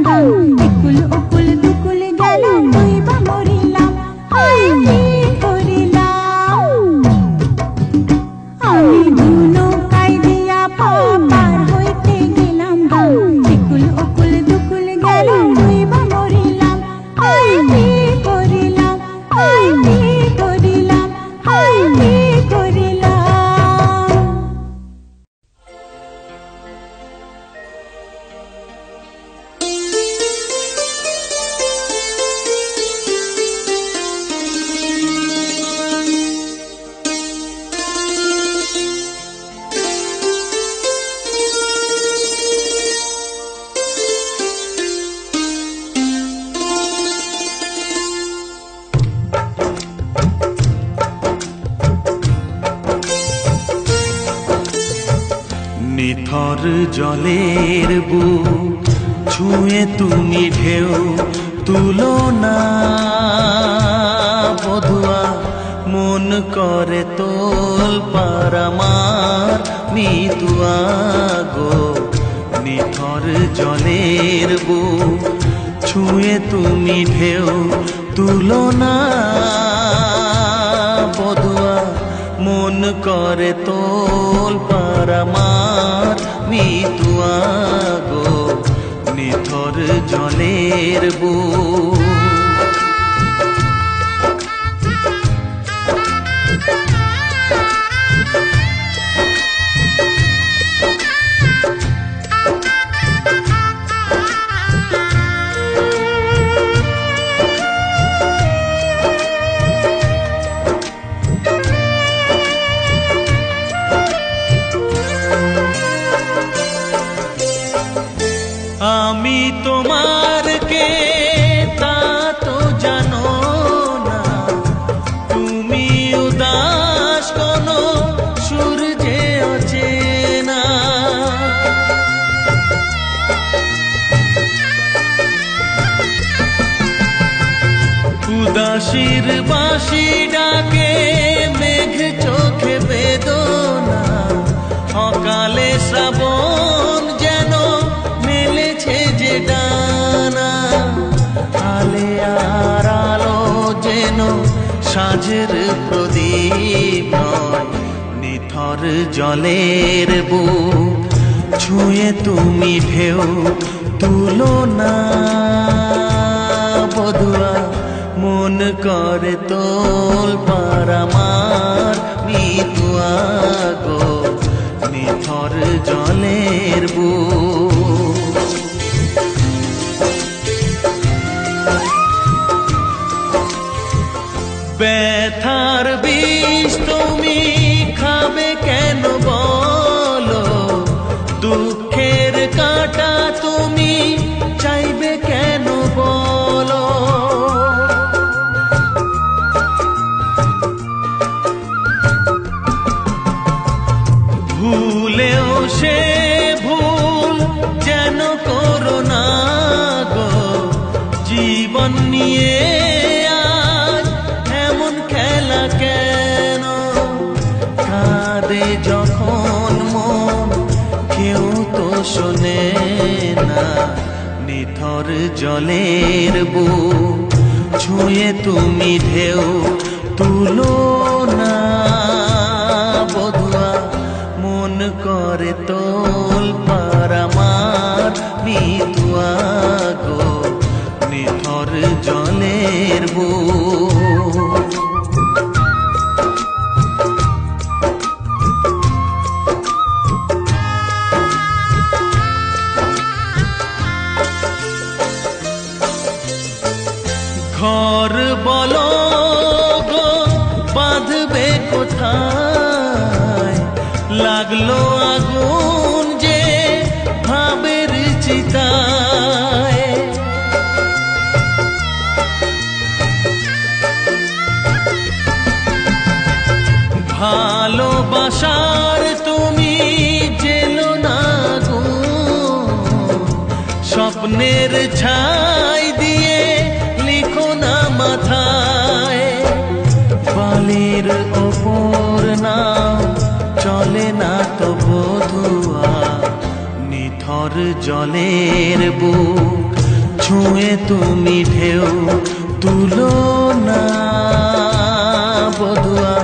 একুল ওকুল দুকুল গেল দুইবা মরিলাম হায় কি করিলাম আমি দু নৌকায় দিয়া পার হইতে গেলাম একুল ওকুল দুকুল গেল দুইবা মরিলাম হায় কি করিলাম হায় কি করিলাম হায় কি করিলাম নিথর জলের বুক ছুঁয়ে তুমি ঢেউ তুলো না বধুয়া মন করে তোল পারামার মিতুয়া গো নিথর জলের বুক ছুঁয়ে তুমি ঢেউ তুলো না বধুয়া মন করে তোল পারামার মিতুয়া গো নিথর জলের বুক আমি তোমার কে তা তো জানো না তুমি উদাস কোনো সূর্যে অচেনা উদাসীর বাঁশি ডাকে মেঘ চোখে বেদনা অকালে শ্রাবণ যেন মেলেছে যে ডানা আলে আর আলো যেন সাঁঝের প্রদীপ নয় নিথর জলের বুক ছুঁয়ে তুমি ঢেউ তুলো না বধুয়া মন করে তোল পারামার মিতুয়া গো নিথর জলের বুক ব্যথার বিষ তুমি খাবে কেন বলো দুঃখের কাঁটা তুমি চাইবে কেন বলো ভুলেও সে ভুল যেন করো না গো জীবন নিয়ে আজ এমন খেলা কেন কাঁদে যখন মন কেউ তো শোনে না নিথর জলের বুক ছুঁয়ে তুমি ঢেউ তুলো না বধুয়া মন করে তোল পারামার মিতুয়া গো নিথর জলের বুক ঘর বলো গো বাঁধবে কোথায় লাগলো আগুন যে ভাবের চিতা স্বপ্নের ছাই দিয়ে লিখো না মাথায়, বালির ওপর নাও চলে না তো বধুয়া, নিথর জলের বুক ছুঁয়ে তুমি ঢেউ তুলো না বধুয়া,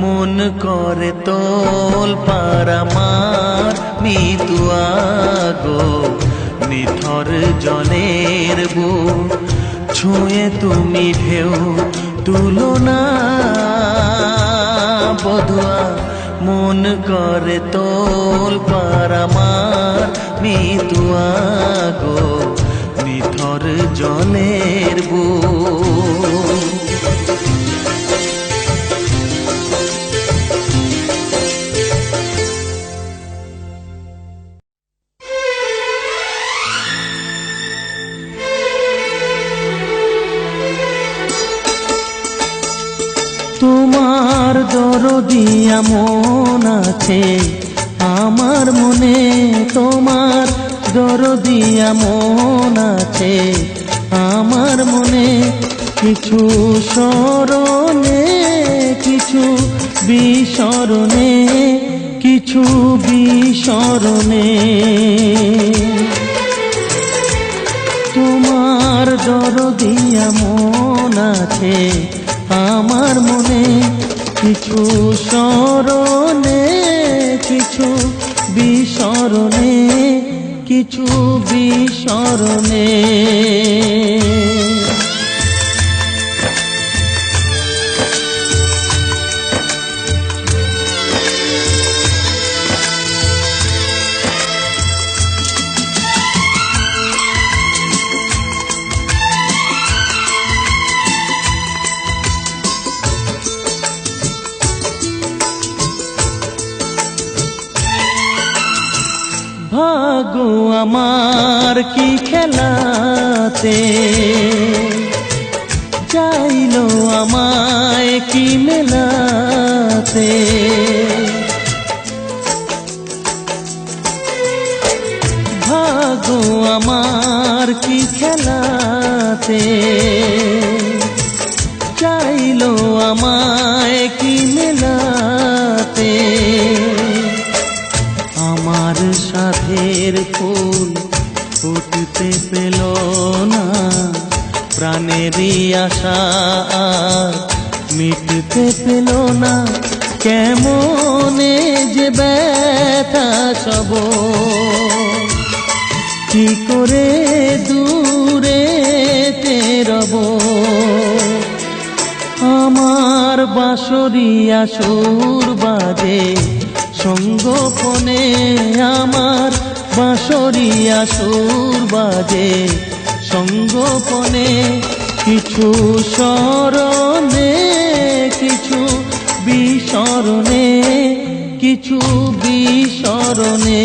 মন করে তোল পারামার মিতুয়া গো, নিথর জলের বুক ছুঁয়ে তুমি ঢেউ তুলো না বধুয়া, মন করে তোল পারামার মিতুয়া গো, নিথর জলের বুক। তোমার দরদিয়া মন আছে আমার মনে, তোমার দরদিয়া মন আছে আমার মনে, কিছু স্মরণে কিছু বিস্মরণে, কিছু বিস্মরণে, তোমার দরদিয়া মন আছে আমার মনে, কিছু স্মরণে কিছু বিস্মরণে, কিছু বিস্মরণে। ভাগ্য আমার কি খেলাতে চাইলো আমায় কি মেলাতে, ভাগ্য আমার কি খেলাতে চাইলো আমায় কি মেলাতে, আমার সাথের ফুল ফুটতে পেল না, প্রাণেরই আশা মিটতে পেল না, কেমনে যে ব্যথা সব কি করে দূরে রব, আমার বাঁশরিয়া সুর বাজে সঙ্গোপনে, আমার বাঁশরিয়া সুর বাজে সঙ্গোপনে, কিছু স্মরণে কিছু বিস্মরণে, কিছু বিস্মরণে।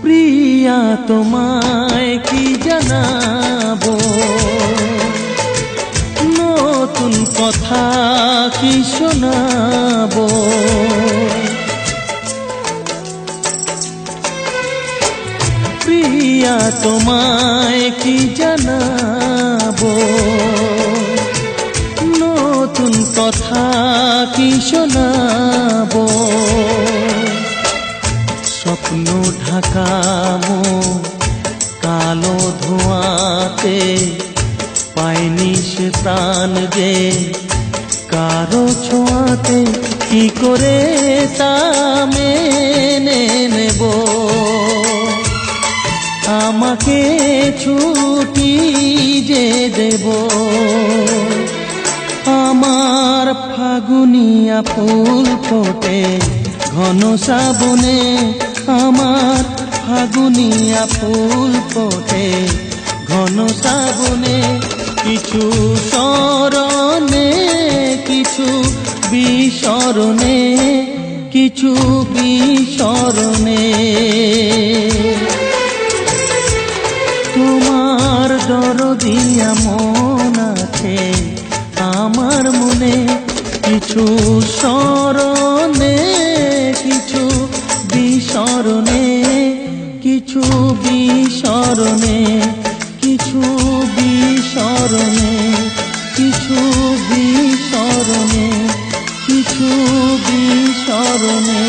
প্রিয়া তোমায় কি জানাবো, নতুন কথা কি শোনাবো, প্রিয়া তোমায় কি জানাবো, নতুন কথা কি শোনাবো, স্বপ্ন ঢাকা মন কালো ধোঁয়াতে, পাইনি সে প্রাণ যে কারো ছোঁয়াতে, কি করে তা মেনে নেব, আমাকে ছুটি যে দেব, আমার ফাগুনিয়া ফুল ফোটে ঘন শ্রাবণে, আমার ফাগুনিয়া ফুল ফোটে ঘন শ্রাবণে, কিছু স্মরণে কিছু বিস্মরণে, কিছু বিস্মরণে। তোমার দরদিয়া মন আছে আমার মনে, কিছু স্মরণে কিছু বিস্মরণে, কিছু বিস্মরণে, কিছু বিস্মরণে, কিছু বিস্মরণে, কিছু বিস্মরণে।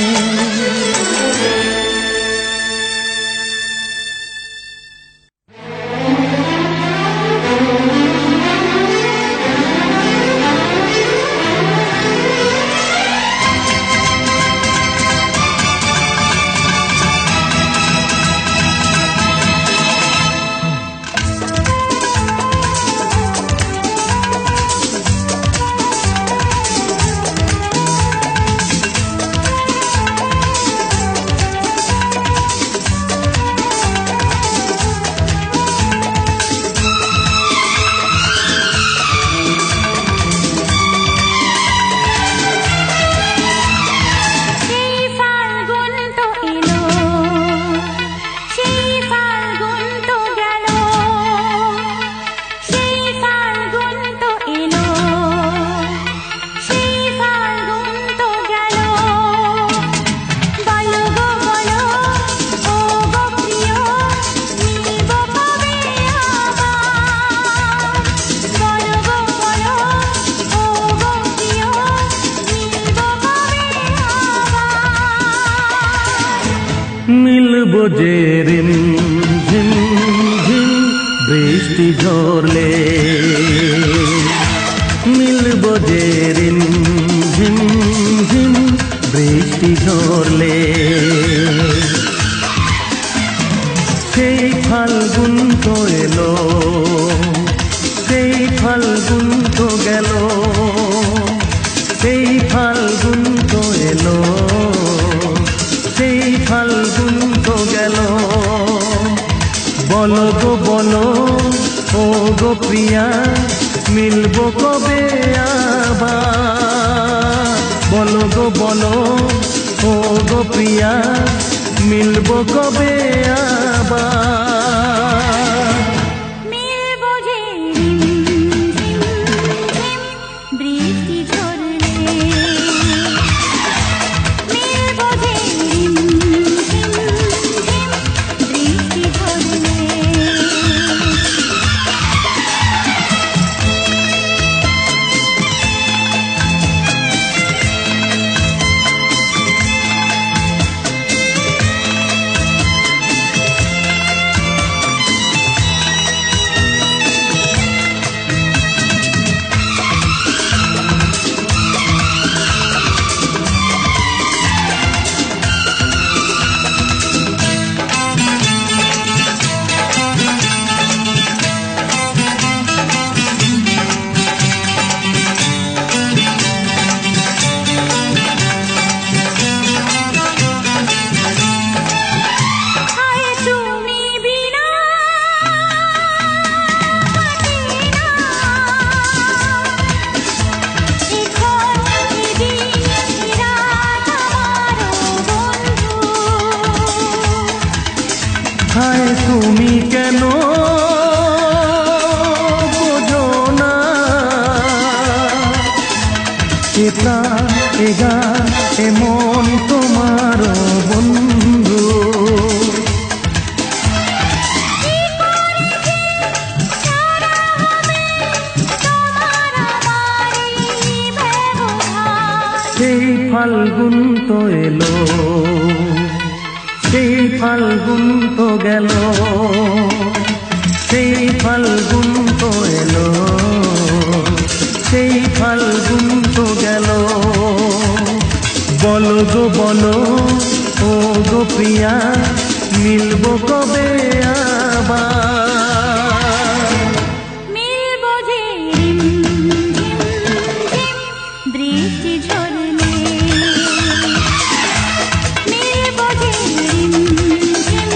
মিলবো যে রিম ঝিম ঝিম বৃষ্টি ঝরলে, মিলবো যে রিম ঝিম ঝিম বৃষ্টি ঝরলে। সেই ফাল্গুন তো এলো, সেই ফাল্গুন তো গেল, সেই ফাল্গুন তো এলো, সেই ফাল্গুন তো গেল। বলো গো বলো ও গো প্রিয়া, মিলবো কবে আবার? বলো গো বলো ও গো প্রিয়া, মিলবো কবে আবার? মিলবো যে রিম ঝিম ঝিম বৃষ্টি ঝরলে, মিলবো যে রিম ঝিম ঝিম বৃষ্টি ঝরলে। হায় তুমি কেন বোঝো না, এটা এগা এমন তোমার বন্ধু। সেই ফাল্গুন তো এলো, সেই ফাল্গুন তো গেল, সেই ফাল্গুন তো এলো, সেই ফাল্গুন তো গেল। বলো গো বলো ও গো প্রিয়া, মিলবো কবে আবার? মিলবো যে রিম ঝিম ঝিম বৃষ্টি ঝরলে, মিলবো যে রিম ঝিম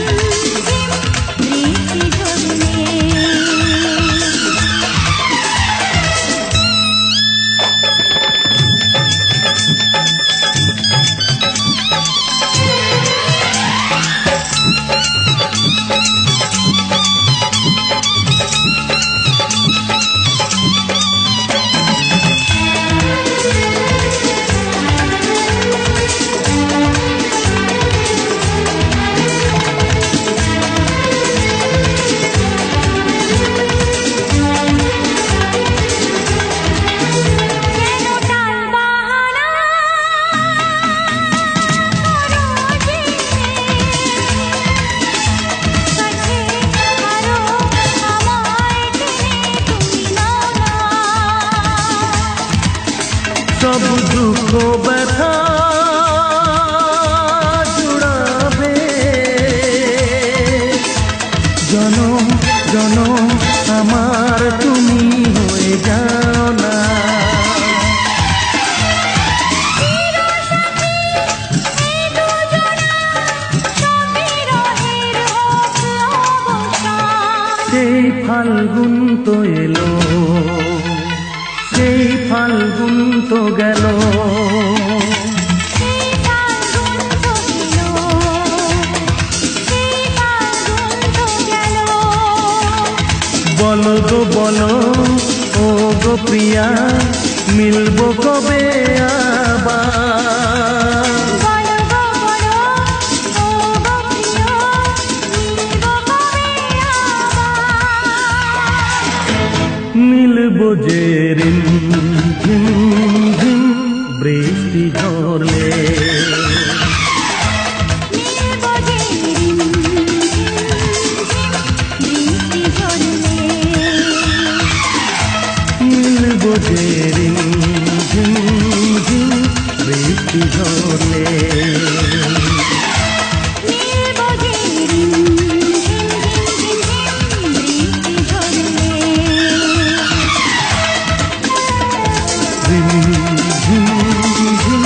ফাল্গুন তো এলো, সেই ফাল্গুন তো গেল, সেই ফাল্গুন তো এলো, সেই ফাল্গুন তো গেল। বলো গো বলো ও গো প্রিয়া, মিলবো কবে আবার? বলো গো বলো, ও গো প্রিয়, মিলবো কবে আবার? মিলবো যে রিম ঝিম ঝিম বৃষ্টি ঝরলে, মিলবো যে রিম ঝিম ঝিম বৃষ্টি ঝরলে। মিলবো যে রিম ঝিম ঝিম বৃষ্টি ঝরলে। মিলবো যে রিম ঝিম ঝিম বৃষ্টি ঝরলে। রিম ঝিম ঝিম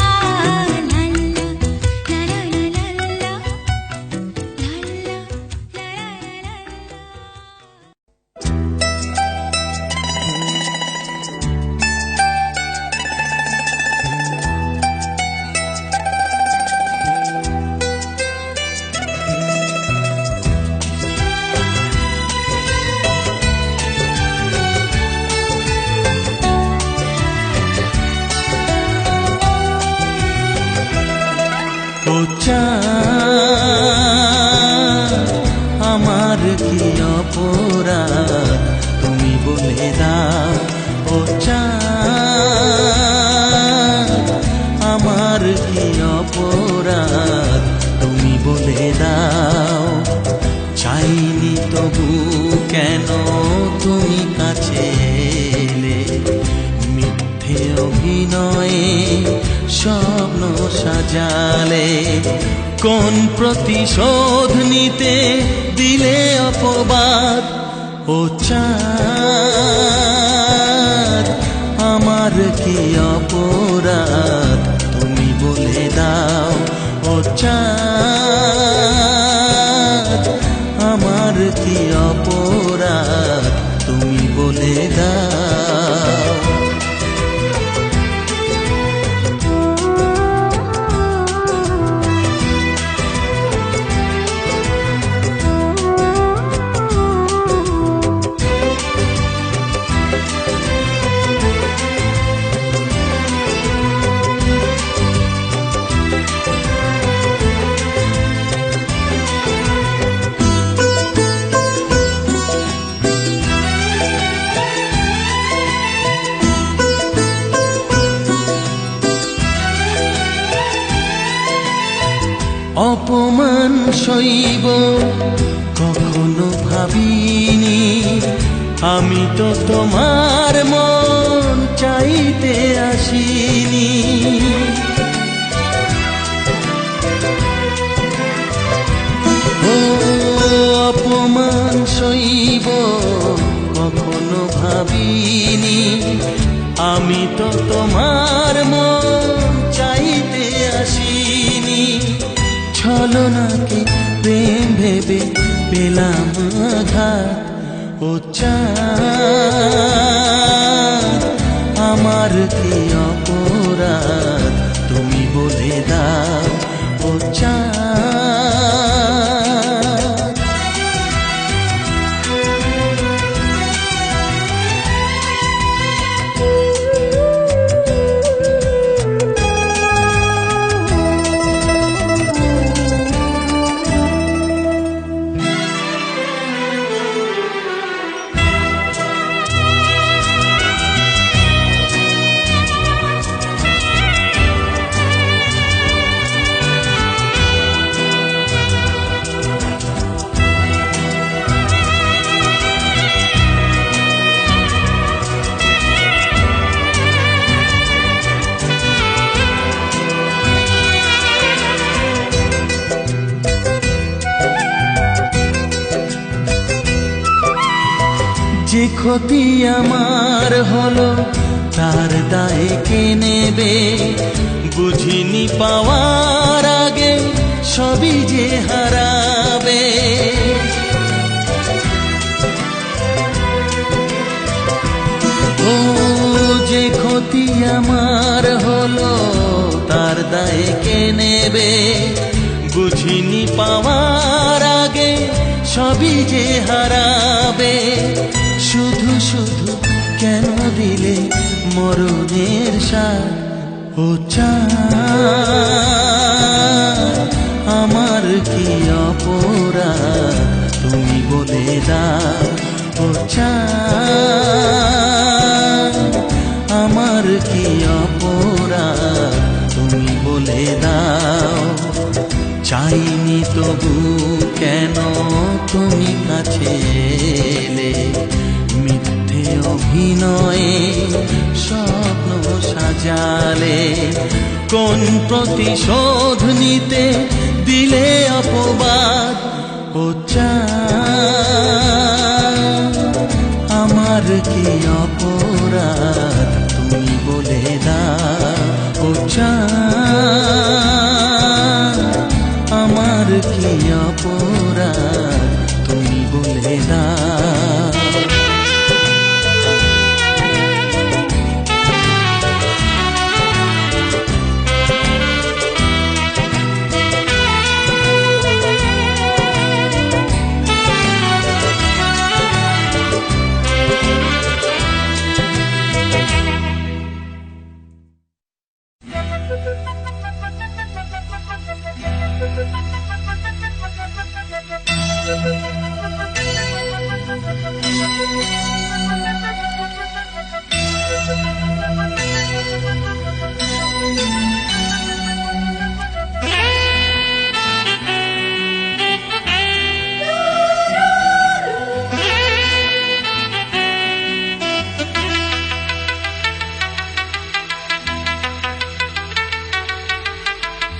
ও চাঁদ, আমার কি অপরাধ তুমি বলে দাও। ও চাঁদ, আমার কি অপরাধ তুমি বলে দাও। চাইনি তবু কেন তুমি কাছে এলে, মিথ্যে অভিনয়ে স্বপ্ন সাজালে। কোন প্রতিশোধ নিতে দিলে অপবাদ। ও চাঁদ, আমার কি অপরাধ তুমি বলে দাও। ও চাঁদ, আমার কি অপরাধ তুমি বলে দাও। অপমান সইব কখনো ভাবিনি, আমি তো তোমার মন চাইতে আসিনি। ও অপমান সইব কখনো ভাবিনি, আমি তো তোমার মন চাইতে আসিনি। ছলনাকে প্রেম ভেবে পেলাম আঘাত। ও চাঁদ, আমার কি অপরাধ তুমি বলে দাও। ও চাঁদ, যে ক্ষতি আমার হলো তার দায়ে কে নেবে, বুঝিনি পাওয়ার আগে সবই যে হারাবে। ও যে ক্ষতি আমার হলো তার দায়ে কে নেবে, বুঝিনি পাওয়ার আগে সবই যে হারাবে। শুধু শুধু কেন দিলে মরণের সাথ, ও চাঁদ আমার কি অপরাধ তুমি বলে দাও, ও চাঁদ আমার কি অপরাধ তুমি বলে দাও। চাইনি তবু কেন তুমি কাছে এলে, মিথ্যে অভিনয়ে স্বপ্ন সাজালে। কোন প্রতিশোধ নিতে দিলে অপবাদ, ও চাঁদ আমার কি অপরাধ তুমি বলে দাও, ও চাঁদ আমার কি অপরাধ তুমি বলে দাও।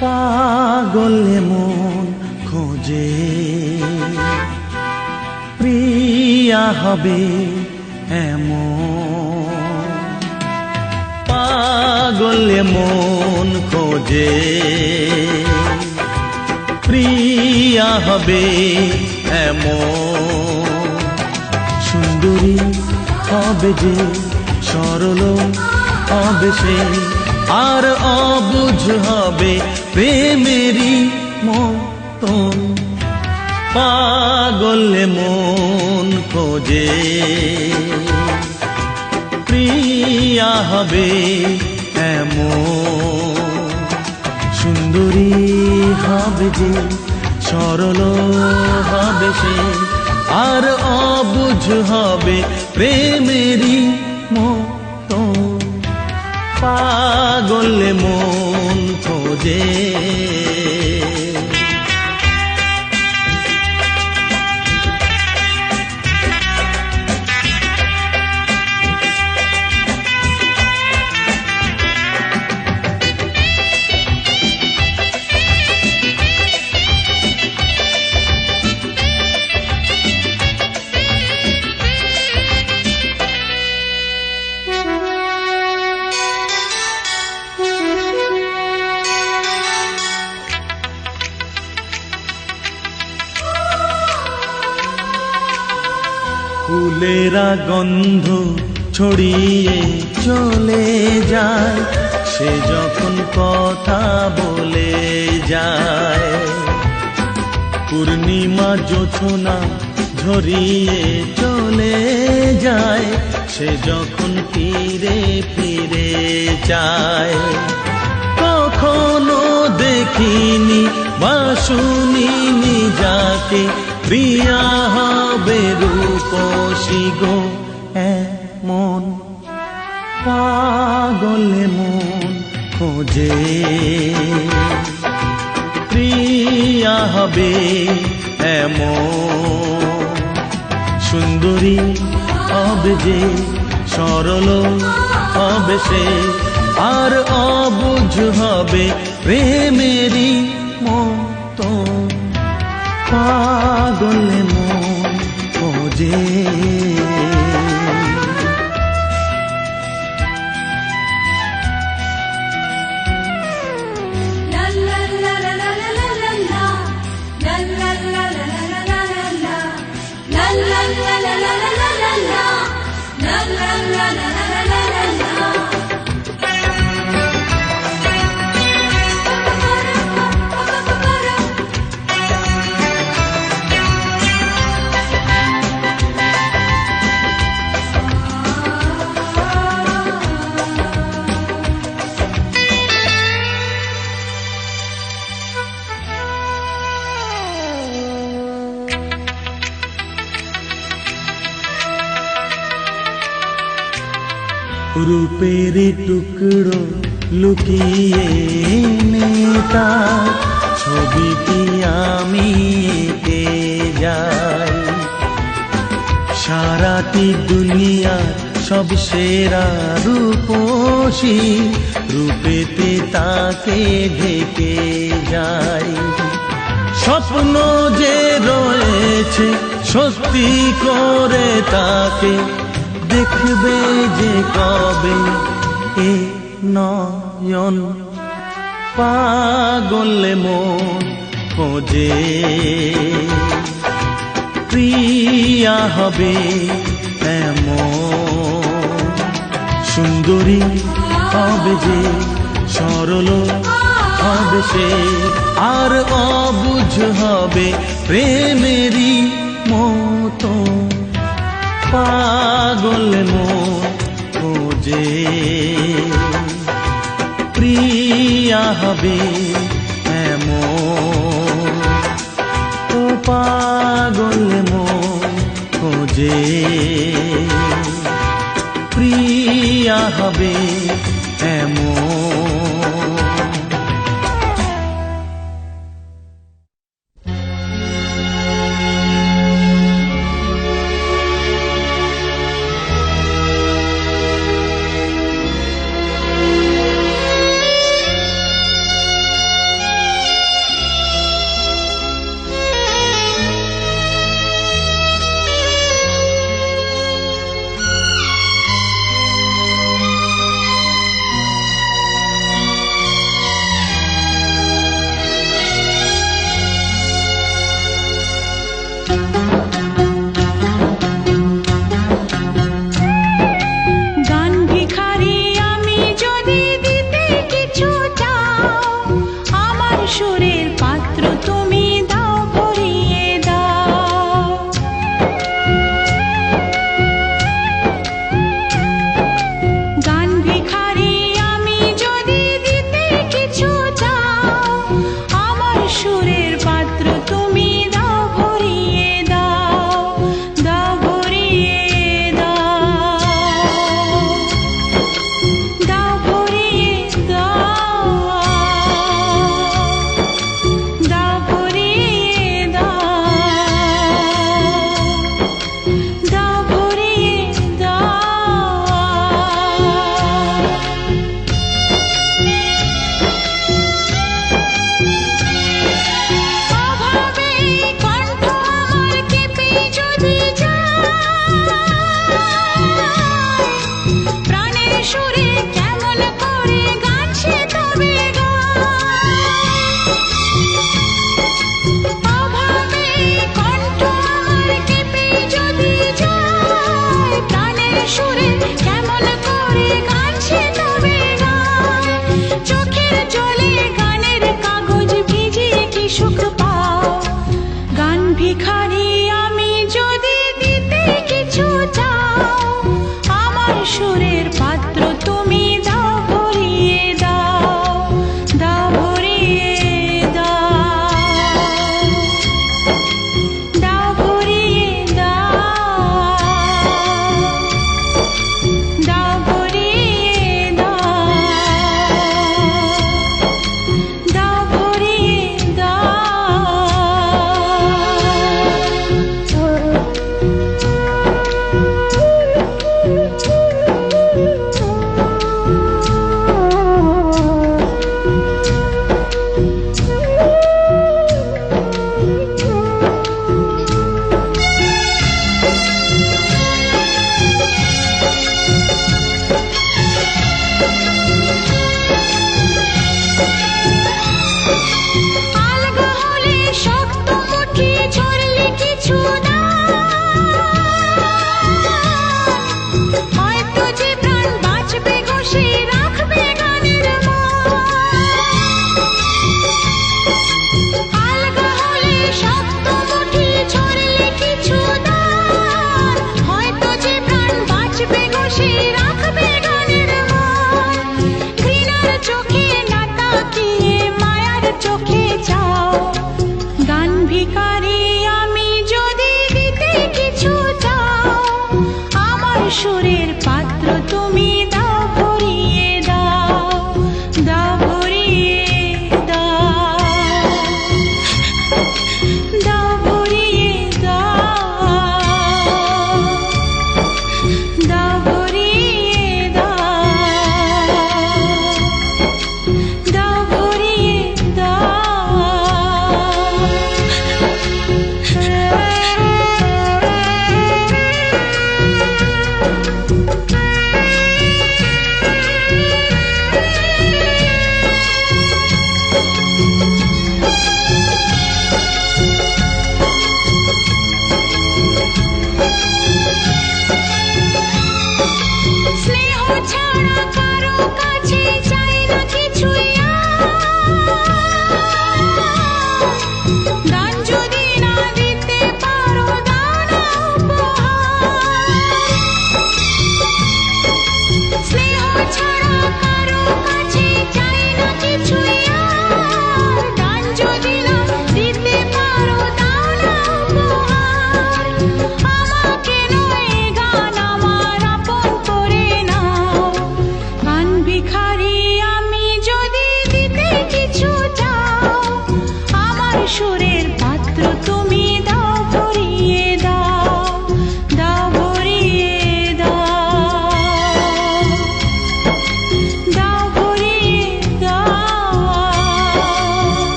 পাগলে মন খোঁজে প্রিয়া হবে এমন, পাগলে মন খোঁজে প্রিয়া হবে এমন। সুন্দরী হবে যে সরল হবে সে, আর অবুঝ হবে প্রেমেরই মতন। পাগলে মন খোঁজে প্রিয়া হবে এমন। সুন্দরী হবে যে সরল হবে সে, আর অবুঝ হবে প্রেমেরই মতন। পাগলে মন খোঁজে। ফুলেরা গন্ধ ছড়িয়ে চলে যায়, সে যখন কথা বলে যায়। পূর্ণিমা জোছনা ঝরিয়ে চলে যায়, সে যখন ফিরে ফিরে যায়। কখনো দেখিনি বা শুনিনি যাকে প্রিয়া হবে রূপসী গো এমন। পাগলে মন খোঁজে প্রিয়া হবে এমন। সুন্দরী হবে যে সরল হবে সে, আর অবুঝ হবে প্রেমেরই মতন। পাগলে মন খোঁজে। রূপের টুকরো লুকিয়ে নেতা ছবিটি আমি এঁকে যাই সারাটি দুনিয়ার সব সেরা রূপসী রূপেতে তাকে ঢেকে যাই স্বপ্ন যে রয়েছে সত্যি করে তাকে দেখবে যে কবে এ নয়ন পাগলে মন খোঁজে প্রিয়া হবে এমন সুন্দরী হবে যে সরল হবে সে আর অবুঝ হবে প্রেমেরই মতো পাগল মন খোঁজে প্রিয়া হবে এমন ও পাগল মন খোঁজে